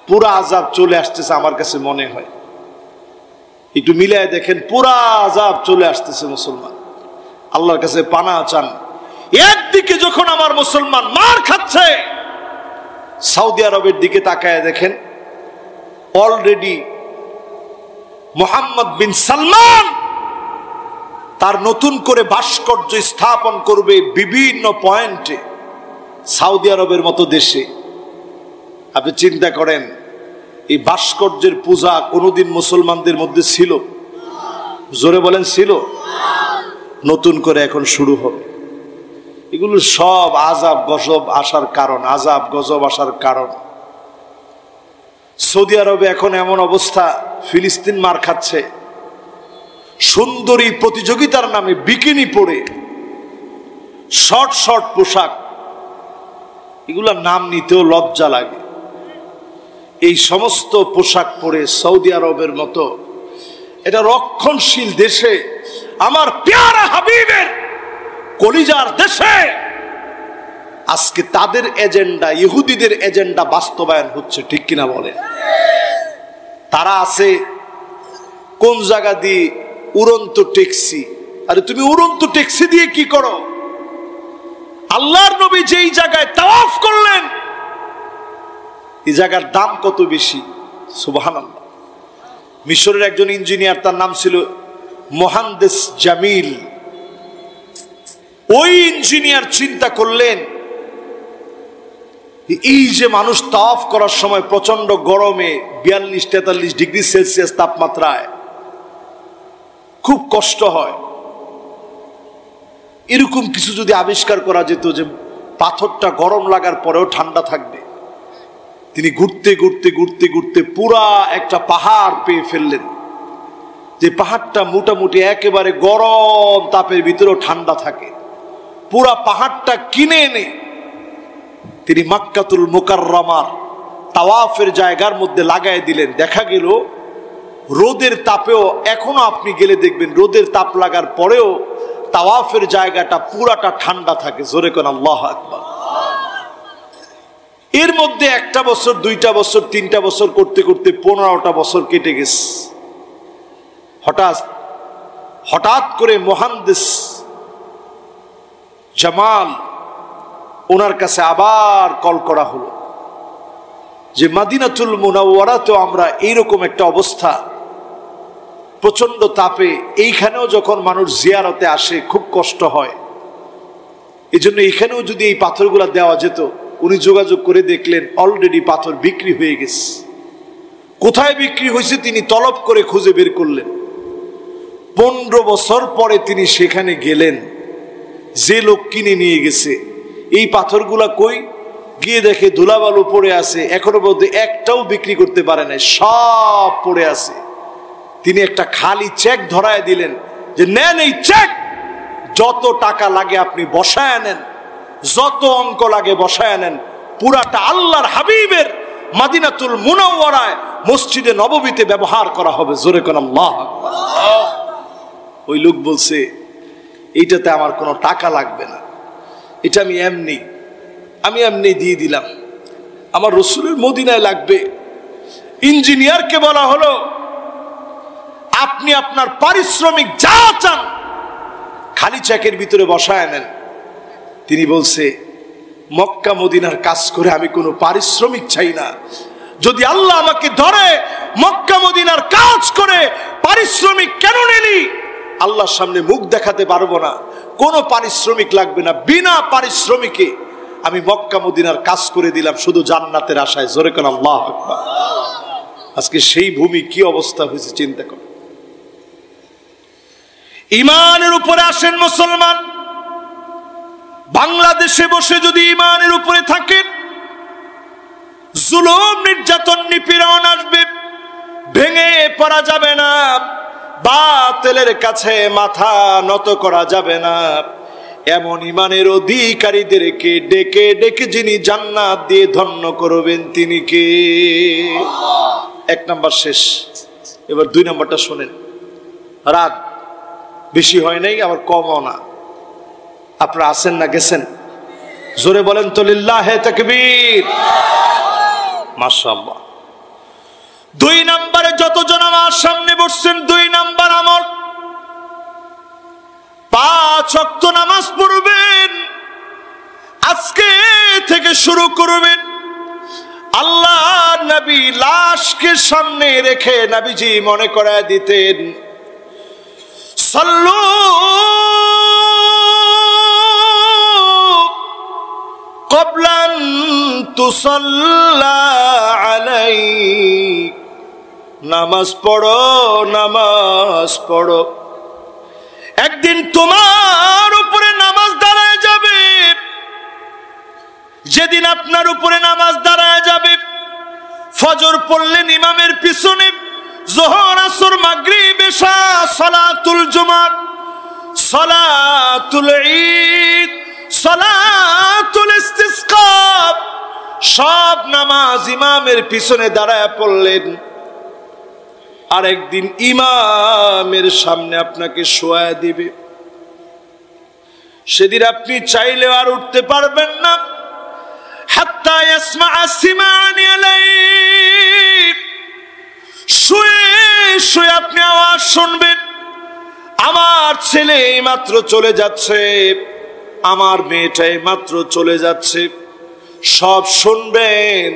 পুরা আযাব চলে আসতেছে আমার কাছে মনে হয়। একটু মিলায় দেখেন, পুরা আযাব চলে আসতেছে মুসলমান। আল্লাহর কাছে পানা চান। একদিকে যখন আমার মুসলমান মার খাচ্ছে, সৌদি আরবের দিকে তাকায় দেখেন, অলরেডি মোহাম্মদ বিন সালমান তার নতুন করে ভাস্কর্য স্থাপন করবে বিভিন্ন পয়েন্টে, সৌদি আরবের মতো দেশে। আপনি চিন্তা করেন, এই ভাস্কর্যের পূজা কোনোদিন মুসলমানদের মধ্যে ছিল? জোরে বলেন ছিল? নতুন করে এখন শুরু হবে। এগুলো সব আযাব গজব আসার কারণ, আযাব গজব আসার কারণ। সৌদি আরবে এখন এমন অবস্থা, ফিলিস্তিন মার খাচ্ছে, সুন্দরী প্রতিযোগিতার নামে বিকিনি পরে, শর্ট শর্ট পোশাক, এগুলার নাম নিতেও লজ্জা লাগে। এই সমস্ত পোশাক পরে সৌদি আরবের মতো এটা রক্ষণশীল দেশে, আমার প্যারা হাবিবের কলিজার দেশে আজকে তাদের এজেন্ডা, ইহুদিদের এজেন্ডা বাস্তবায়ন হচ্ছে, ঠিক কিনা বলেন? তারা আছে কোন জায়গা দিয়ে? উড়ন্ত ট্যাক্সি। আরে তুমি উড়ন্ত ট্যাক্সি দিয়ে কি করো? আল্লাহর নবী যেই জায়গায় তাওয়াফ করলেন এই জায়গার দাম কত বেশি, সুবহানাল্লাহ। মিশরের একজন ইঞ্জিনিয়ার, তার নাম ছিল মোহান্দেস জামিল। ওই ইঞ্জিনিয়ার চিন্তা করলেন এই যে মানুষ তাওয়াফ করার সময় প্রচন্ড গরমে 42-43 ডিগ্রি সেলসিয়াস তাপমাত্রায় খুব কষ্ট হয়, এরকম কিছু যদি আবিষ্কার করা যেত যে পাথরটা গরম লাগার পরেও ঠান্ডা থাকবে। তিনি ঘুরতে ঘুরতে ঘুরতে ঘুরতে পুরা একটা পাহাড় পেয়ে ফেললেন, যে পাহাড়টা মোটামুটি একেবারে গরম তাপের ভিতরেও ঠান্ডা থাকে। পুরা পাহাড়টা কিনে এনে তিনি মক্কাতুল মুকাররমার তাওয়াফের জায়গার মধ্যে লাগাই দিলেন। দেখা গেল রোদের তাপেও, এখনো আপনি গেলে দেখবেন রোদের তাপ লাগার পরেও তাওয়াফের জায়গাটা পুরাটা ঠান্ডা থাকে। জোরে কোন আল্লাহু আকবার। এর মধ্যে 1টা বছর, 2টা বছর, 3টা বছর করতে করতে 15টা বছর কেটে গেছে। হঠাৎ করে মোহান্দেস জামাল ওনার কাছে আবার কল করা হলো যে মদিনাতুল মুনাওয়ারাতেও আমরা এইরকম একটা অবস্থা, প্রচন্ড তাপে, এইখানেও যখন মানুষ জিয়ারতে আসে খুব কষ্ট হয়, এজন্য এখানেও যদি এই পাথরগুলা দেওয়া যেত। উনি যোগাযোগ করে দেখলেন অলরেডি পাথর বিক্রি হয়ে গেছে। কোথায় বিক্রি হয়েছে তিনি তলব করে খুঁজে বের করলেন। 15 বছর পরে তিনি সেখানে গেলেন, যে লোক কিনে নিয়ে গেছে এই পাথরগুলা কই, গিয়ে দেখে ধুলাবালু পড়ে আছে, এখনো পর্যন্ত একটাও বিক্রি করতে পারে না, সব পড়ে আছে। তিনি একটা খালি চেক ধরায় দিলেন যে নেন এই চেক, যত টাকা লাগে আপনি বসায় নেন, যত অঙ্ক লাগে বসায় নেন, পুরাটা আল্লাহর হাবিবের মদিনাতুল মুনাওয়ারায় মসজিদে নববীতে ব্যবহার করা হবে। জোরে কোন আল্লাহু আকবার। ওই লোক বলছে এইটাতে আমার কোনো টাকা লাগবে না, এটা আমি এমনি দিয়ে দিলাম, আমার রসুলের মদিনায় লাগবে। ইঞ্জিনিয়ারকে বলা হলো আপনি আপনার পারিশ্রমিক যা চান খালি চেকের ভিতরে বসায় নেন। তিনি বলছে মক্কা মদিনার কাজ করে আমি কোনো পারিশ্রমিক চাই না, যদি আল্লাহ আমাকে ধরে মক্কা মদিনার কাজ করে পারিশ্রমিক কেন নিলি, আল্লাহর সামনে মুখ দেখাতে পারবো না, কোনো পারিশ্রমিক লাগবে না, বিনা পারিশ্রমিকে আমি মক্কা মদিনার কাজ করে দিলাম শুধু জান্নাতের আশায়। জোরে কোন আল্লাহু আকবার। আজকে সেই ভূমি কি অবস্থা হয়েছে চিন্তা করুন। ইমানের উপরে আসেন মুসলমান, বাংলাদেশে বসে যদি ইমানের উপরে থাকেন, জুলুম নির্যাতন নিপীড়ন আসবে, ভেঙে পড়া যাবে না, বাতিলের কাছে মাথা নত করা যাবে না। এমন ইমানের অধিকারীদেরকে ডেকে ডেকে যিনি জান্নাত দিয়ে ধন্য করবেন তিনি কে? 1 নাম্বার শেষ, এবার 2 নাম্বারটা শোনেন। রাত বেশি হয় নাই আবার কমও না, আপনারা আছেন না গেছেন? জোরে বলেন তো লিল্লাহে তাকবীর, মাশাআল্লাহ। 2 নম্বরে যতজন আমার সামনে বসছেন, 2 নাম্বার আমল, 5 ওয়াক্ত নামাজ পড়বেন, আজকে থেকে শুরু করবেন। আল্লাহ নবী লাশকে সামনে রেখে নবীজি মনে করায় দিতেন সাল্লু ক্বাবলান তুসাল্লা আলাইক, নামাজ পড়ো, নামাজ পড়ো। একদিন তোমার উপরে নামাজ দাঁড়ায় যাবে, যেদিন আপনার উপরে নামাজ দাঁড়ায় যাবে, ফজর পড়লেন ইমামের পিছনে, যোহর আসর মাগরিব এশা, সালাতুল জুমআ, সালাতুল ঈদ, সালাতুল ইস্তিসকা, সব নামাজ ইমামের পিছনে দাঁড়ায় পড়লেন। আরেকদিন ইমামের সামনে আপনাকে শোয়া দিবে, সেদিন আপনি চাইলেও আর উঠতে পারবেন না। হাত্তা ইয়াসমা'a সিমা'আনি আলাইহি, শুয়ে শুয়ে আপনি আওয়াজ শুনবেন, আমার ছেলে এইমাত্র চলে যাচ্ছে, আমার মেয়েটা এইমাত্র চলে যাচ্ছে। সব শুনবেন,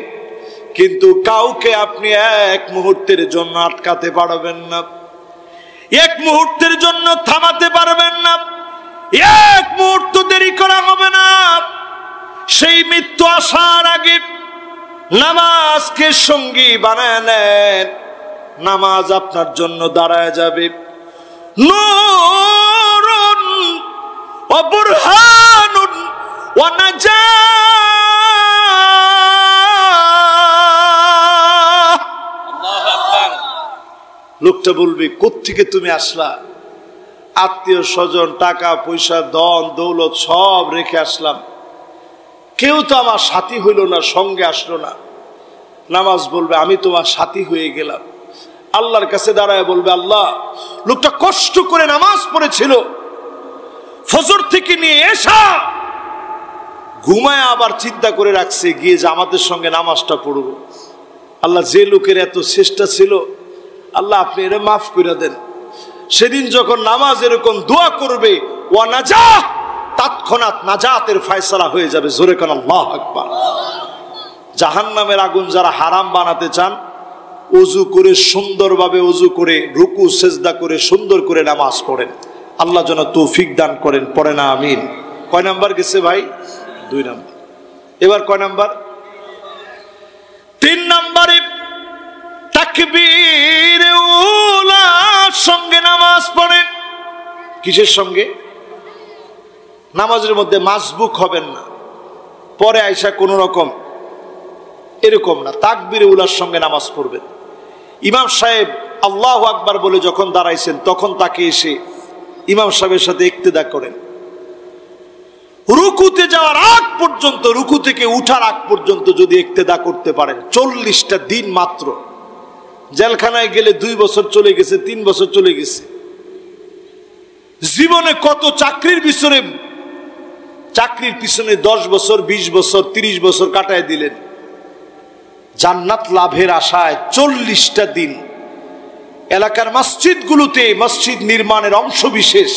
কিন্তু কাউকে আপনি এক মুহূর্তের জন্য আটকাতে পারবেন না, এক মুহূর্তের জন্য থামাতে পারবেন না, এক মুহূর্ত দেরি করা হবে না। সেই মৃত্যু আসার আগে নামাজকে সঙ্গী বানায় নেন, নামাজ আপনার জন্য দাঁড়ায় যাবে। নূরুন ওয়া বুরহানুন ওয়া নাজাহ। আল্লাহু আকবার। লোকটা বলবে, কোত্থেকে তুমি আসলা? আত্মীয় স্বজন, টাকা পয়সা, ধন দৌলত সব রেখে আসলাম, কেউ তো আমার সাথী হইল না, সঙ্গে আসলো না। নামাজ বলবে, আমি তোমার সাথী হয়ে গেলাম। আল্লাহর কাছে দাঁড়ায় বলবে, আল্লাহ, লোকটা কষ্ট করে নামাজ পড়েছিল, ফজর থেকে নিয়ে এসা ঘুমায় আবার চিন্তা করে রাখছে গিয়ে যে আমাদের সঙ্গে নামাজটা পড়বো। আল্লাহ, যে লোকের এত চেষ্টা ছিল, আল্লাহ আপনি এর মাফ করে দেন। সেদিন যখন নামাজ এরকম দোয়া করবে, ওয়া নাজাহ, তৎক্ষণাৎ নাজাতের ফয়সালা হয়ে যাবে। জোরে কান আল্লাহু আকবার। জাহান্নামের আগুন যারা হারাম বানাতে চান, ওযু করে সুন্দরভাবে ওযু করে রুকু সেজদা করে সুন্দর করে নামাজ পড়েন। আল্লাহ যেন তৌফিক দান করেন। পড়ে না আমিন। কয় নাম্বার গেছে ভাই? 2 নাম্বার। এবার কয় নাম্বার? 3 নাম্বারে তাকবীর উলার সঙ্গে নামাজ পড়েন। কিসের সঙ্গে? নামাজের মধ্যে মাসবুক হবেন না, পরে আইসা কোন রকম এরকম না, তাকবীর উলার সঙ্গে নামাজ পড়বেন। ইমাম সাহেব আল্লাহু আকবার বলে যখন দাঁড়াইছেন, তখন তাকে এসে ইমাম সাহেবের সাথে ইক্তেদা করেন। রুকুতে যাওয়ার আগ পর্যন্ত, রুকু থেকে উঠার আগ পর্যন্ত যদি ইক্তেদা করতে পারেন, 40টা দিন মাত্র। জেলখানায় গেলে 2 বছর চলে গেছে, 3 বছর চলে গেছে। জীবনে কত চাকরির পিছনে 10 বছর, 20 বছর, 30 বছর কাটায় দিলেন। জান্নাত লাভের আশায় 40টা দিন এলাকার মসজিদগুলোতে মসজিদ নির্মাণের অংশ বিশেষ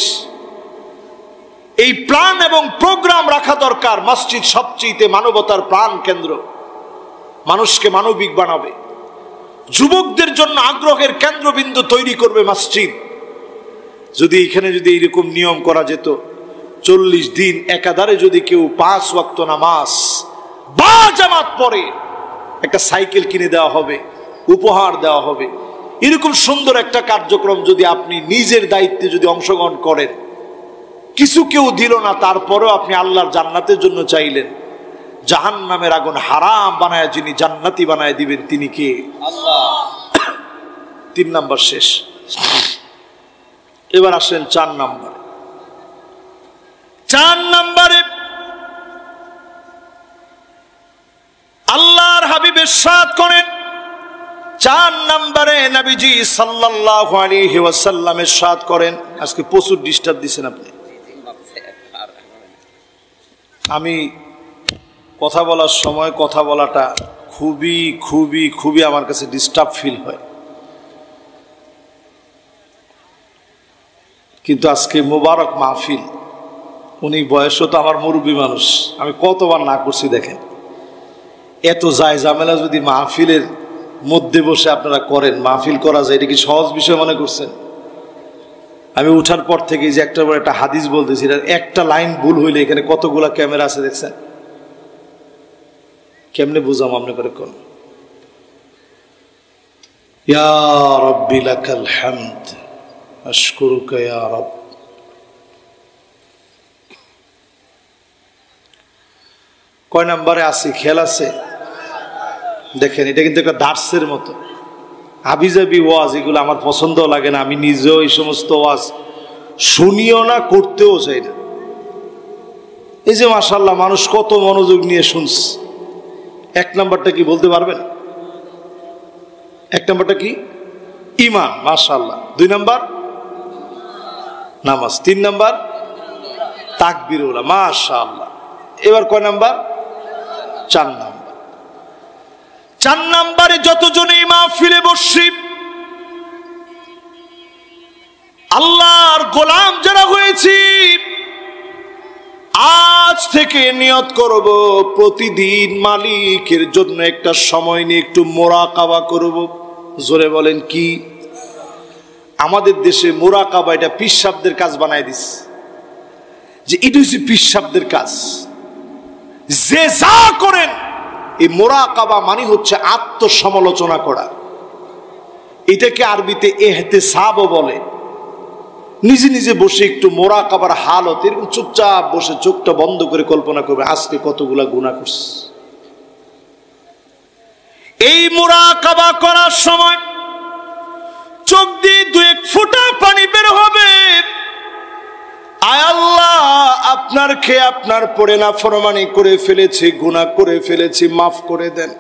এই প্ল্যান এবং প্রোগ্রাম রাখা দরকার। মসজিদ সবচেয়ে মানবতার প্রাণ কেন্দ্র, মানুষকে মানবিক বানাবে, যুবকদের জন্য আগ্রহের কেন্দ্রবিন্দু তৈরি করবে মসজিদ। যদি এখানে যদি এইরকম নিয়ম করা যেত, 40 দিন একাধারে যদি কেউ 5 ওয়াক্ত নামাজ বা জামাত পড়ে, একটা সাইকেল কিনে দেওয়া হবে, উপহার দেওয়া হবে। এরকম সুন্দর একটা কার্যক্রম যদি আপনি নিজের দায়িত্বে যদি অংশগ্রহণ করেন, কিছু কেউ দিল না, তারপরেও আপনি আল্লাহর জান্নাতের জন্য চাইলেন, জাহান্নামের আগুন হারাম বানায় যিনি জান্নাতি বানায় দিবেন, তিনি কে? আল্লাহ। 3 নাম্বার শেষ। এবার আসেন 4 নাম্বারে। 4 নাম্বারে আল্লাহর হাবিব ইরশাদ করেন, 4 নাম্বারে নবীজি সাল্লাল্লাহু আলাইহি ওয়াসাল্লাম ইরশাদ করেন। আজকে প্রচুর ডিস্টার্ব দিবেন আপনি। আমি কথা বলার সময় কথা বলাটা খুবই খুবই খুবই আমার কাছে ডিস্টার্ব ফিল হয়, কিন্তু আজকে মোবারক মাহফিল। উনি বয়সও তো আমার মুরব্বী মানুষ, আমি কতবার না করছি দেখেন। এত যায় ঝামেলা যদি মাহফিলের মধ্যে বসে আপনারা করেন, মাহফিল করা যায়, এটা কি সহজ বিষয় মনে করছেন? আমি উঠার পর থেকে যে একটা বড় একটা হাদিস বলতেছি, একটা লাইন ভুল হইলে এখানে কতগুলা ক্যামেরা আছে দেখছেন, কেমনে বুঝাম আপনি করে কোন? ইয়া রাব্বি লাকাল হামদ আশকুরুকা ইয়া রাব। কয় নাম্বারে আছি খেয়াল আছে? দেখেন, এটা কিন্তু একটা দার্সের মতো হাবিজাবি ওয়াজ, এগুলো আমার পছন্দ লাগে না। আমি নিজেও এই সমস্ত ওয়াজ শুনিও না, করতেও চাই না। এই যে মাশাআল্লাহ মানুষ কত মনোযোগ নিয়ে শুনছে, এক নাম্বারটা কি বলতে পারবেন? এক নাম্বারটা কি? ঈমান, মাশাআল্লাহ। 2 নাম্বার নামাজ, 3 নাম্বার তাকবীরুল, মাশাআল্লাহ। এবার কয় নাম্বার? 4 নাম্বার। 4 নাম্বারে যতজন এই মাহফিলে বসছি আল্লাহর গোলাম যারা হয়েছি, আজ থেকে নিয়ত করব প্রতিদিন মালিকের জন্য একটা সময় নিয়ে একটু মোরাকাবা করব। জোরে বলেন কি? আমাদের দেশে মোরাকাবা এটা পীর সাহেবদের কাজ বানায় দিস, যে এটা হচ্ছে পীর সাহেবদের কাজ। যে যা করেন এই মোরাকাবা মানে হচ্ছে আত্মসমালোচনা করা। এটাকে আরবিতে ইহতিসাবও বলে। নিজে নিজে বসে একটু মোরাকাবার হালত, এরকম চুপচাপ বসে চোখটা বন্ধ করে কল্পনা করবে আজকে কতগুলা গুনাহ করছে। এই মোরাকাবা করার সময় চোখ দিয়ে 2-1 ফোঁটা পানি বের হবে। আয় আল্লাহ, আপনার খেয়ে আপনার পড়ে নাফরমানি করে ফেলেছি, গুনাহ করে ফেলেছি, মাফ করে দেন।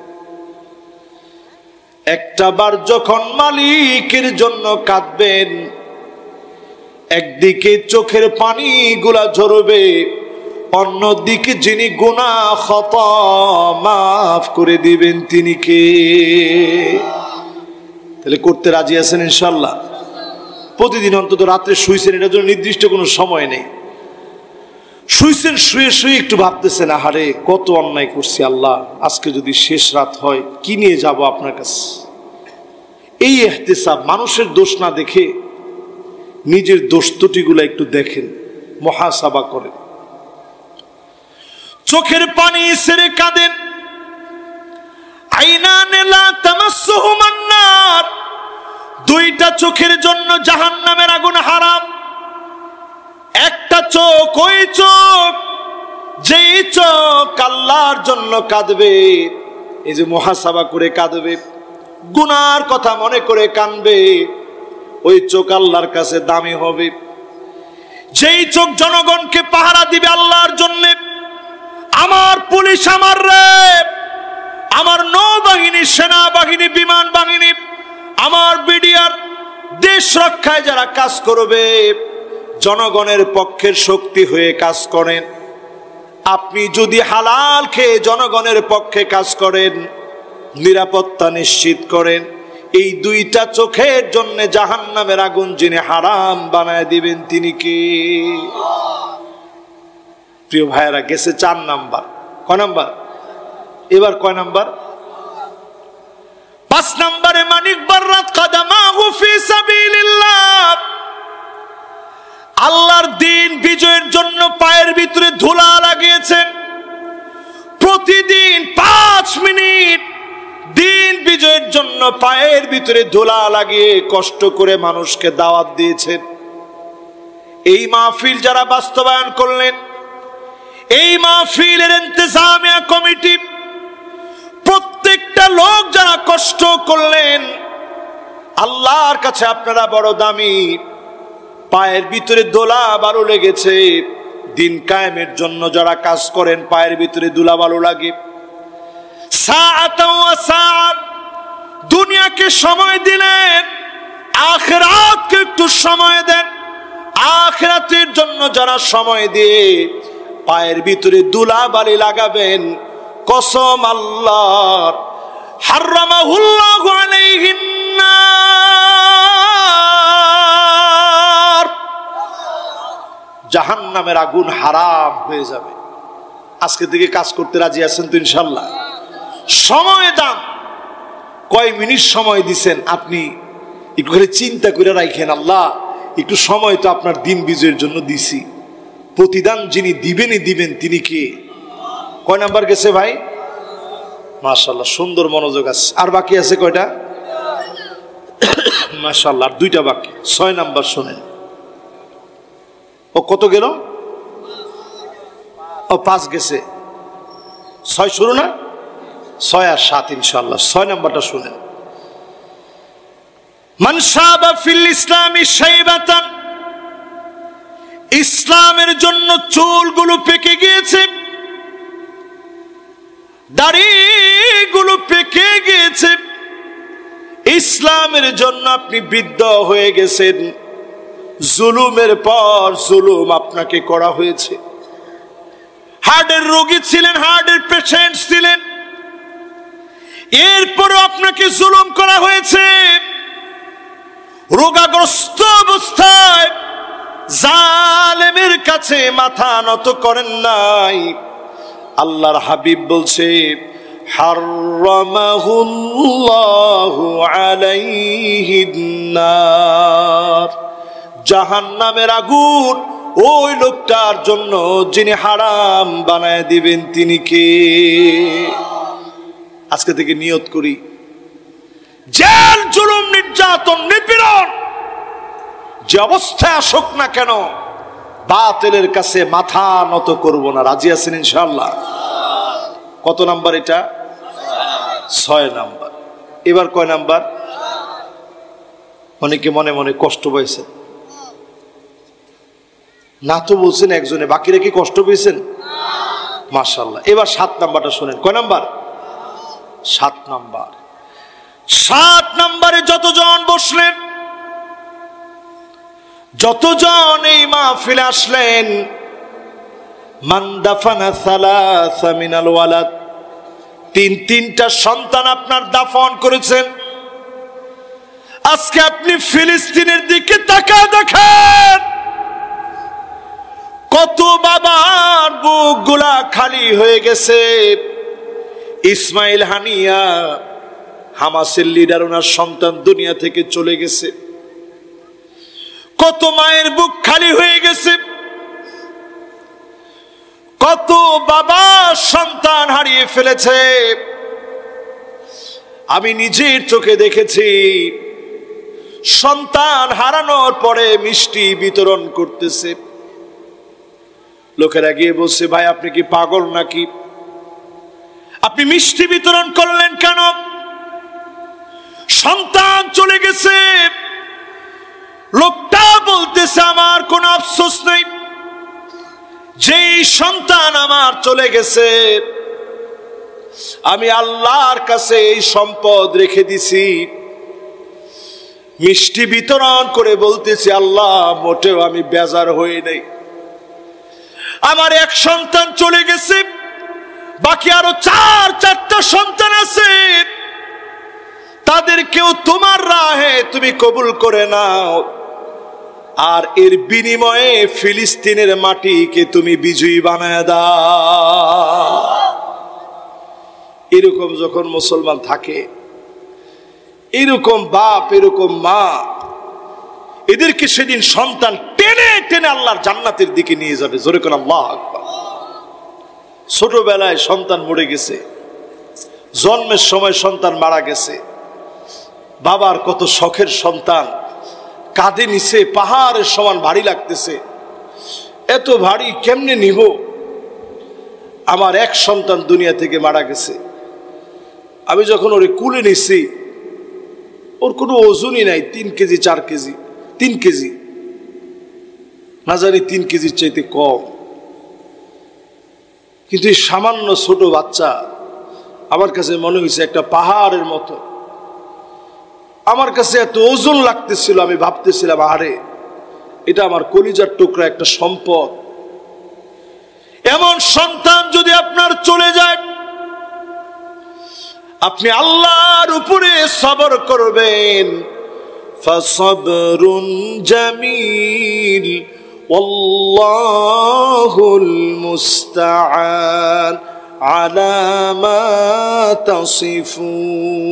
একটা বার যখন মালিকের জন্য কাঁদবেন, একদিকে চোখের পানিগুলা ঝরবে, অন্যদিকে যিনি গুনাহ খতা মাফ করে দিবেন তিনি কে? তাহলে করতে রাজি আছেন ইনশাআল্লাহ? প্রতিদিন অন্তত রাত্রে শুইছেন, এটার জন্য নির্দিষ্ট কোনো সময় নেই। শুইছেন, শুয়ে শুয়ে একটু ভাবতেছেন আহারে কত অন্যায় করছি আল্লাহ, আজকে যদি শেষ রাত হয় কি নিয়ে যাব আপনার কাছে। এই ইহতিসাব, মানুষের দোষ না দেখে নিজের দোষ ত্রুটিগুলো একটু দেখেন, মুহাসাবা করেন। চোখের পানি ছেড়ে কাঁদেন। আইনান লা তামাসসুহুমান নার, 2টা চোখের জন্য জাহান্নামের আগুন হারাম। একটা চোখ, ওই চোখ যেই চোখ আল্লাহর জন্য কাঁদবে, এই যে মুহাসাবা করে কাঁদবে, গুনার কথা মনে করে কাঁদবে, ওই চোখ আল্লাহর কাছে দামি হবে। যেই চোখ জনগণকে পাহারা দিবে আল্লাহর জন্য, আমার পুলিশ, আমার র্যাব, আমার নৌবাহিনী, সেনাবাহিনী, বিমান বাহিনী, আমার বিডিআর, দেশ রক্ষায় যারা কাজ করবে, জনগণের পক্ষের শক্তি হয়ে কাজ করেন। আপনি যদি হালাল খেয়ে জনগণের পক্ষে কাজ করেন, নিরাপত্তা নিশ্চিত করেন, এই 2টা চোখের জন্য জাহান্নামের আগুন যিনি হারাম বানায় দিবেন তিনি কে? প্রিয় ভাইয়েরা, গেছে 4 নাম্বার। কয় নাম্বার? এবার কয় নাম্বার? 5 নাম্বারে মানিক বাররাত কাদামাহু ফি সাবিলিল্লাহ, আল্লাহর দ্বীন বিজয়ের জন্য পায়ের ভিতরে ধুলা লাগিয়েছেন। প্রতিদিন 5 মিনিট দ্বীন বিজয়ের জন্য পায়ের ভিতরে ধুলা লাগিয়ে কষ্ট করে মানুষকে দাওয়াত দিয়েছেন। এই মাহফিল যারা বাস্তবায়ন করলেন, এই মাহফিলের ইন্তেজামিয়া কমিটি, প্রত্যেকটা লোক যারা কষ্ট করলেন, আল্লাহর কাছে আপনারা বড় দামি। পায়ের ভিতরে দোলা বালু লেগেছে, দিন কায়েমের জন্য যারা কাজ করেন পায়ের ভিতরে ধুলা বালু লাগে। সাআতাও ওয়া সাআত, দুনিয়াকে সময় দিলেন, আখিরাতকে একটু সময় দেন। আখিরাতের জন্য যারা সময় দিয়ে পায়ের ভিতরে ধুলা বালি লাগাবেন, কসম আল্লাহর, হারামাহুল্লাহু আলাইহিন নার, জাহান্নামের আগুন হারাম হয়ে যাবে। আজকে থেকে কাজ করতে রাজি আছেন তো ইনশাআল্লাহ? সময় দান। কয় মিনিট সময় দিছেন আপনি একটু করে চিন্তা করে রাখেন, আল্লাহ একটু সময় তো আপনার দিন বিজয়ের জন্য দিছি। প্রতিদান যিনি দিবেনই দিবেন তিনি কে? কয় নাম্বার গেছে ভাই? মাশাআল্লাহ, সুন্দর মনোযোগ আছে। আর বাকি আছে কয়টা? মাশাআল্লাহ, আর 2টা বাকি। 6 নাম্বার শোনেন। ও কত গেল? ও 5 গেছে। 6 শুরু না? 6 আর 7 ইনশাআল্লাহ। 6 নাম্বারটা শুনেন। মান শাবা ফিল ইসলামি শাইবাতান, ইসলামের জন্য চুলগুলো পেকে গিয়েছে, দাড়িগুলো পেকে গিয়েছে, ইসলামের জন্য আপনি বৃদ্ধ হয়ে গেছেন, জুলুমের পর জুলুম আপনাকে করা হয়েছে। হার্টের রোগী ছিলেন, হার্টের পেশেন্ট ছিলেন, এরপরও আপনাকে জুলুম করা হয়েছে। রোগাগ্রস্ত অবস্থায় জালেমের কাছে মাথা নত করেন নাই। আল্লাহর হাবিব বলছে, হারামাহুল্লাহু আলাইহিন নার, জাহান্নামের আগুন ওই লোকটার জন্য যিনি হারাম বানায় দিবেন তিনি কে? আজকে থেকে নিয়ত করি, জেল, জুলুম, নির্যাতন, নিপীড়ন যে অবস্থায় আসুক না কেন, বাতিলের কাছে মাথা নত করব না। রাজি আছেন ইনশাআল্লাহ? কত নাম্বার এটা? 6 নাম্বার। এবার কয় নাম্বার? অনেকে মনে মনে কষ্ট পাইছেন না তো বলছেন একজনে, বাকিরা কি কষ্ট পেয়েছেন? মাশাআল্লাহ। এবার 7 নাম্বারটা শুনেন। কয় নাম্বার? 7 নাম্বার। 7 নাম্বারে যতজন বসলেন, যতজন এই মাহফিলে আসলেন, মান দাফানা সালাসা মিনাল ওয়ালাদ, 3টা সন্তান আপনার দাফন করেছেন। আজকে আপনি ফিলিস্তিনের দিকে তাকায় দেখেন, কত বাবার বুক গুলা খালি হয়ে গেছে। ইসমাইল হানিয়া, হামাসের লিডার, ওনার সন্তান দুনিয়া থেকে চলে গেছে। কত মায়ের বুক খালি হয়ে গেছে, কত বাবা সন্তান হারিয়ে ফেলেছে। আমি নিজের চোখে দেখেছি, সন্তান হারানোর পরে মিষ্টি বিতরণ করতেছে। লোকেরা গিয়ে বলছে, ভাই আপনি কি পাগল নাকি? আপনি মিষ্টি বিতরণ করলেন কেন? সন্তান চলে গেছে। লোকটা বলতেছে, আমার কোনো আফসোস নেই, যেই সন্তান আমার চলে গেছে আমি আল্লাহর কাছে এই সম্পদ রেখে দিছি। মিষ্টি বিতরণ করে বলতেছি, আল্লাহ মোটেও আমি বেজার হই নাই। আমার এক সন্তান চলে গেছে, বাকি আরো 4টা সন্তান আছে, তাদেরকেও তোমার রাহে তুমি কবুল করে নাও, আর এর বিনিময়ে ফিলিস্তিনের মাটিকে তুমি বিজয়ী বানায় দাও। এরকম যখন মুসলমান থাকে, এরকম বাপ, এরকম মা, এদেরকে সেদিন সন্তান টেনে টেনে আল্লাহর জান্নাতের দিকে নিয়ে যাবে। জোরে কোন আল্লাহু আকবার। ছোটবেলায় সন্তান মরে গেছে, জন্মের সময় সন্তান মারা গেছে, বাবার কত শখের সন্তান কাঁধে নিছে, পাহাড়ের সমান ভারী লাগতেছে, এত ভারী কেমনে নিব? আমার এক সন্তান দুনিয়া থেকে মারা গেছে। আমি যখন ওরে কুলে নিছি, ওর কোনো ওজনই নাই, 3 কেজি 4 কেজি, 3 কেজি না জানি 3 কেজির চাইতে কম। কিন্তু এই সামান্য ছোট বাচ্চা আমার কাছে মনে হয়েছে একটা পাহাড়ের মতো। আমার কাছে এত ওজন লাগতেছিল, আমি ভাবতেছিলাম, আরে এটা আমার কলিজার টুকরা একটা সম্পদ। এমন সন্তান যদি আপনার চলে যায়, আপনি আল্লাহর উপরে সবর করবেন। ফাসবরুন জামিল ওয়াল্লাহুল মুস্তাআন আলা মা তাসিফুন।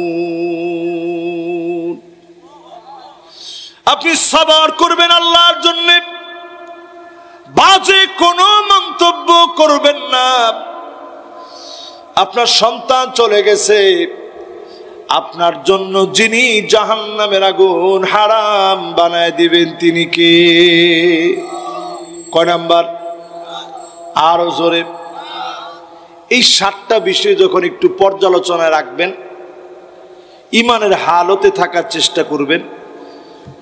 আপনি সবর করবেন আল্লাহর জন্য, বাজে কোনো মন্তব্য করবেন না। আপনার সন্তান চলে গেছে, আপনার জন্য যিনি জাহান্নামের আগুন হারাম বানায় দিবেন তিনি কে? কয় নাম্বার? আরো জোরে। এই 7টা বিষয় যখন একটু পর্যালোচনায় রাখবেন, ইমানের হালতে থাকার চেষ্টা করবেন,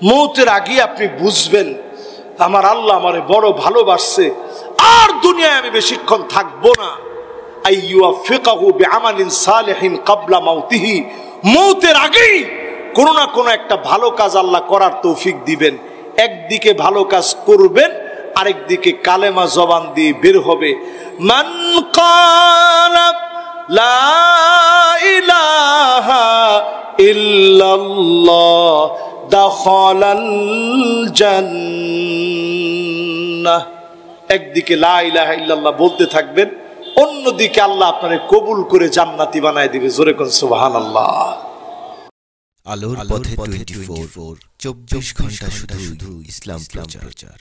মৌতের আগে আপনি বুঝবেন আমার আল্লাহ আমারে বড় ভালোবাসছে, আর দুনিয়ায় আমি বেশিক্ষণ থাকবো না। আইয়ুফিকাহু বিআমালিন সালিহিন ক্বাবলা মাউতিহি, মওতের আগেই কোনো না কোনো একটা ভালো কাজ আল্লাহ করার তৌফিক দিবেন। একদিকে ভালো কাজ করবেন, আরেকদিকে কালেমা জবান দিয়ে বের হবে। মান ক্বালা লা ইলাহা ইল্লাল্লাহ দাখালাল জান্নাহ। একদিকে লা ইলাহা ইল্লাল্লাহ বলতে থাকবেন, অন্যদিকে আল্লাহ আপনারে কবুল করে জান্নাতি বানায় দিবে। জোরে কোন সুবহানাল্লাহ। আলোর পথে 24, 24 ঘন্টা শুধু ইসলাম প্রচার।